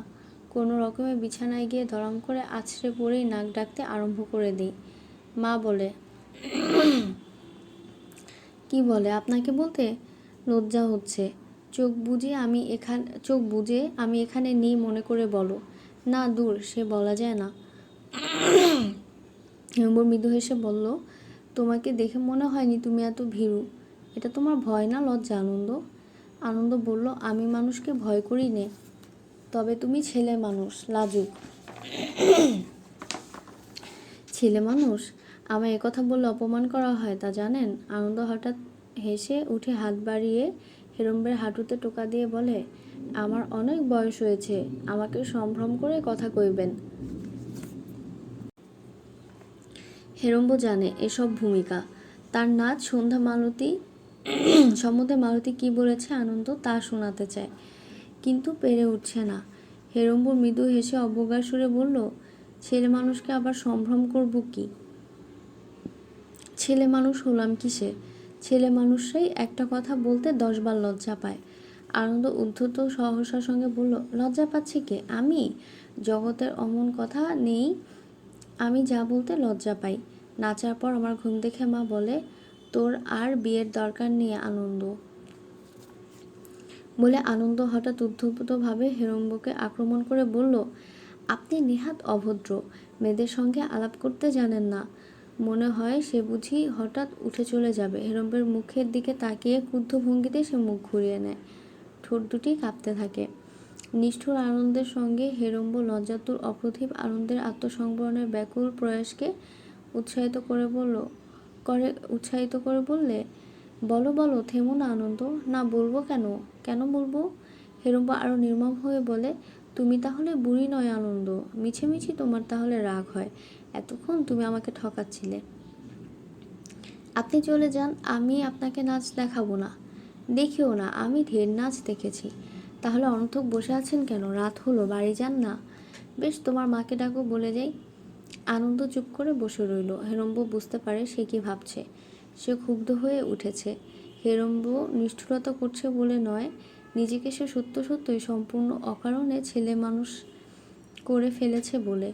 কোনো রকমে বিছানায় গিয়ে ধরাম করে আছড়ে পড়েই নাক ডাকতে আরম্ভ করে দিই। মা বলে, কি বলে আপনাকে বলতে? লজ্জা হচ্ছে। চোখ বুজে আমি এখানে নেই মনে করে বলো। না দূর, সে বলা যায় না। হেমবর মৃদু হেসে বলল, তোমাকে দেখে মনে হয়নি তুমি এত ভীরু। এটা তোমার ভয় না লজ্জা আনন্দ? আনন্দ বলল, আমি মানুষকে ভয় করি নে, তবে তুমি ছেলে মানুষ, লাজুক। ছেলে মানুষ? আমায় একথা বললে অপমান করা হয় তা জানেন? আনন্দ হঠাৎ হেসে উঠে হাত বাড়িয়ে হেরম্বের হাঁটুতে টোকা দিয়ে বলে, আমার অনেক বয়স হয়েছে, আমাকে সম্ভ্রম করে কথা কইবেন। হেরম্ব জানে এসব ভূমিকা। তার নাচ সম্বন্ধে মালতী কি বলেছে আনন্দ তা শোনাতে চায়, কিন্তু পেরে উঠছে না। হেরম্ব মৃদু হেসে অবজ্ঞার সুরে বলল, ছেলে মানুষকে আবার সম্ভ্রম করব কি? ছেলে মানুষ হলাম কিসে? ছেলে মানুষরাই একটা কথা বলতে 10 বার লজ্জা পায়। আনন্দ উদ্ধত সহসার সঙ্গে বলল, লজ্জা পাচ্ছে কে? আমি? জগতের অমন কথা নেই, আমি যা বলতে লজ্জা পাই। নাচার পর আমার ঘুম দেখে মা বলে, তোর আর বিয়ের দরকার নেই আনন্দ। বলে আনন্দ হঠাৎ উদ্ধতভাবে হেরম্বকে আক্রমণ করে বলল, আপনি নেহাত অভদ্র, মেয়েদের সঙ্গে আলাপ করতে জানেন না। মনে হয় সে বুঝি হঠাৎ উঠে চলে যাবে। হেরম্বের মুখের দিকে তাকিয়ে ক্রুদ্ধ ভঙ্গিতে সে মুখ ঘুরিয়ে নেয়। ঠোঁট দুটি কাঁপতে থাকে। নিষ্ঠুর আনন্দের সঙ্গে হেরম্ব লজ্জাতুর অপ্রতিভ আনন্দের আত্মসংবরণের ব্যাকুল প্রয়াসকে উৎসাহিত করে বললে, বলো বলো, থেমো না আনন্দ। না বলবো কেন? কেন বলবো? হেরম্ব আরও নির্মম হয়ে বলে, তুমি তাহলে বুড়ি নয় আনন্দ, মিছিমিছি তোমার তাহলে রাগ হয়। এতক্ষণ তুমি আমাকে ঠকাচ্ছিলে। আপনি চলে যান, আমি আপনাকে নাচ দেখাবো না। দেখিও না, আমি ঢের নাচ দেখেছি। তাহলে অনর্থক বসে আছেন কেন? রাত হলো, বাড়ি যান না। বেশ, তোমার মাকে ডাকো, বলে যাই। আনন্দ চুপ করে বসে রইল। হেরম্ব বুঝতে পারে সে কি ভাবছে। সে ক্ষুব্ধ হয়ে উঠেছে। হেরম্ব নিষ্ঠুরতা করছে বলে নয়, নিজেকে সে সত্যই সম্পূর্ণ অকারণে ছেলে মানুষ করে ফেলেছে বলে।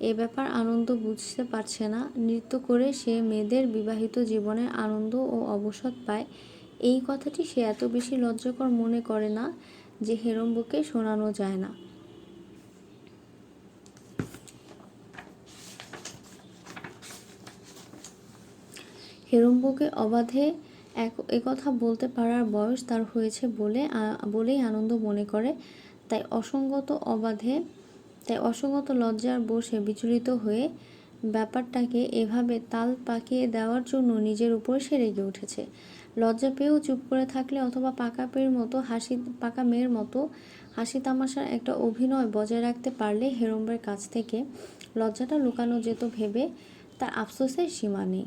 এ ব্যাপার আনন্দ বুঝতে পারছে না। নৃত্য করে সে মেয়েদের বিবাহিত জীবনের আনন্দ ও অবসাদ পায়, এই কথাটি সে এত বেশি লজ্জাকর মনে করে না যে হেরম্বকে শোনানো যায় না। হেরম্বকে অবাধে একথা বলতে পারার বয়স তার হয়েছে বলেই আনন্দ মনে করে। তাই অসংগত লজ্জার বশে বিচলিত হয়ে ব্যাপারটাকে এভাবে তাল পাকিয়ে দেওয়ার জন্য নিজের উপর সে রেগে উঠেছে। লজ্জা পেয়েও চুপ করে থাকলে অথবা পাকা মেয়ের মতো হাসি তামাশার একটা অভিনয় বজায় রাখতে পারলে হেরম্বের কাছ থেকে লজ্জাটা লুকানো যেত ভেবে তার আফসোসের সীমা নেই।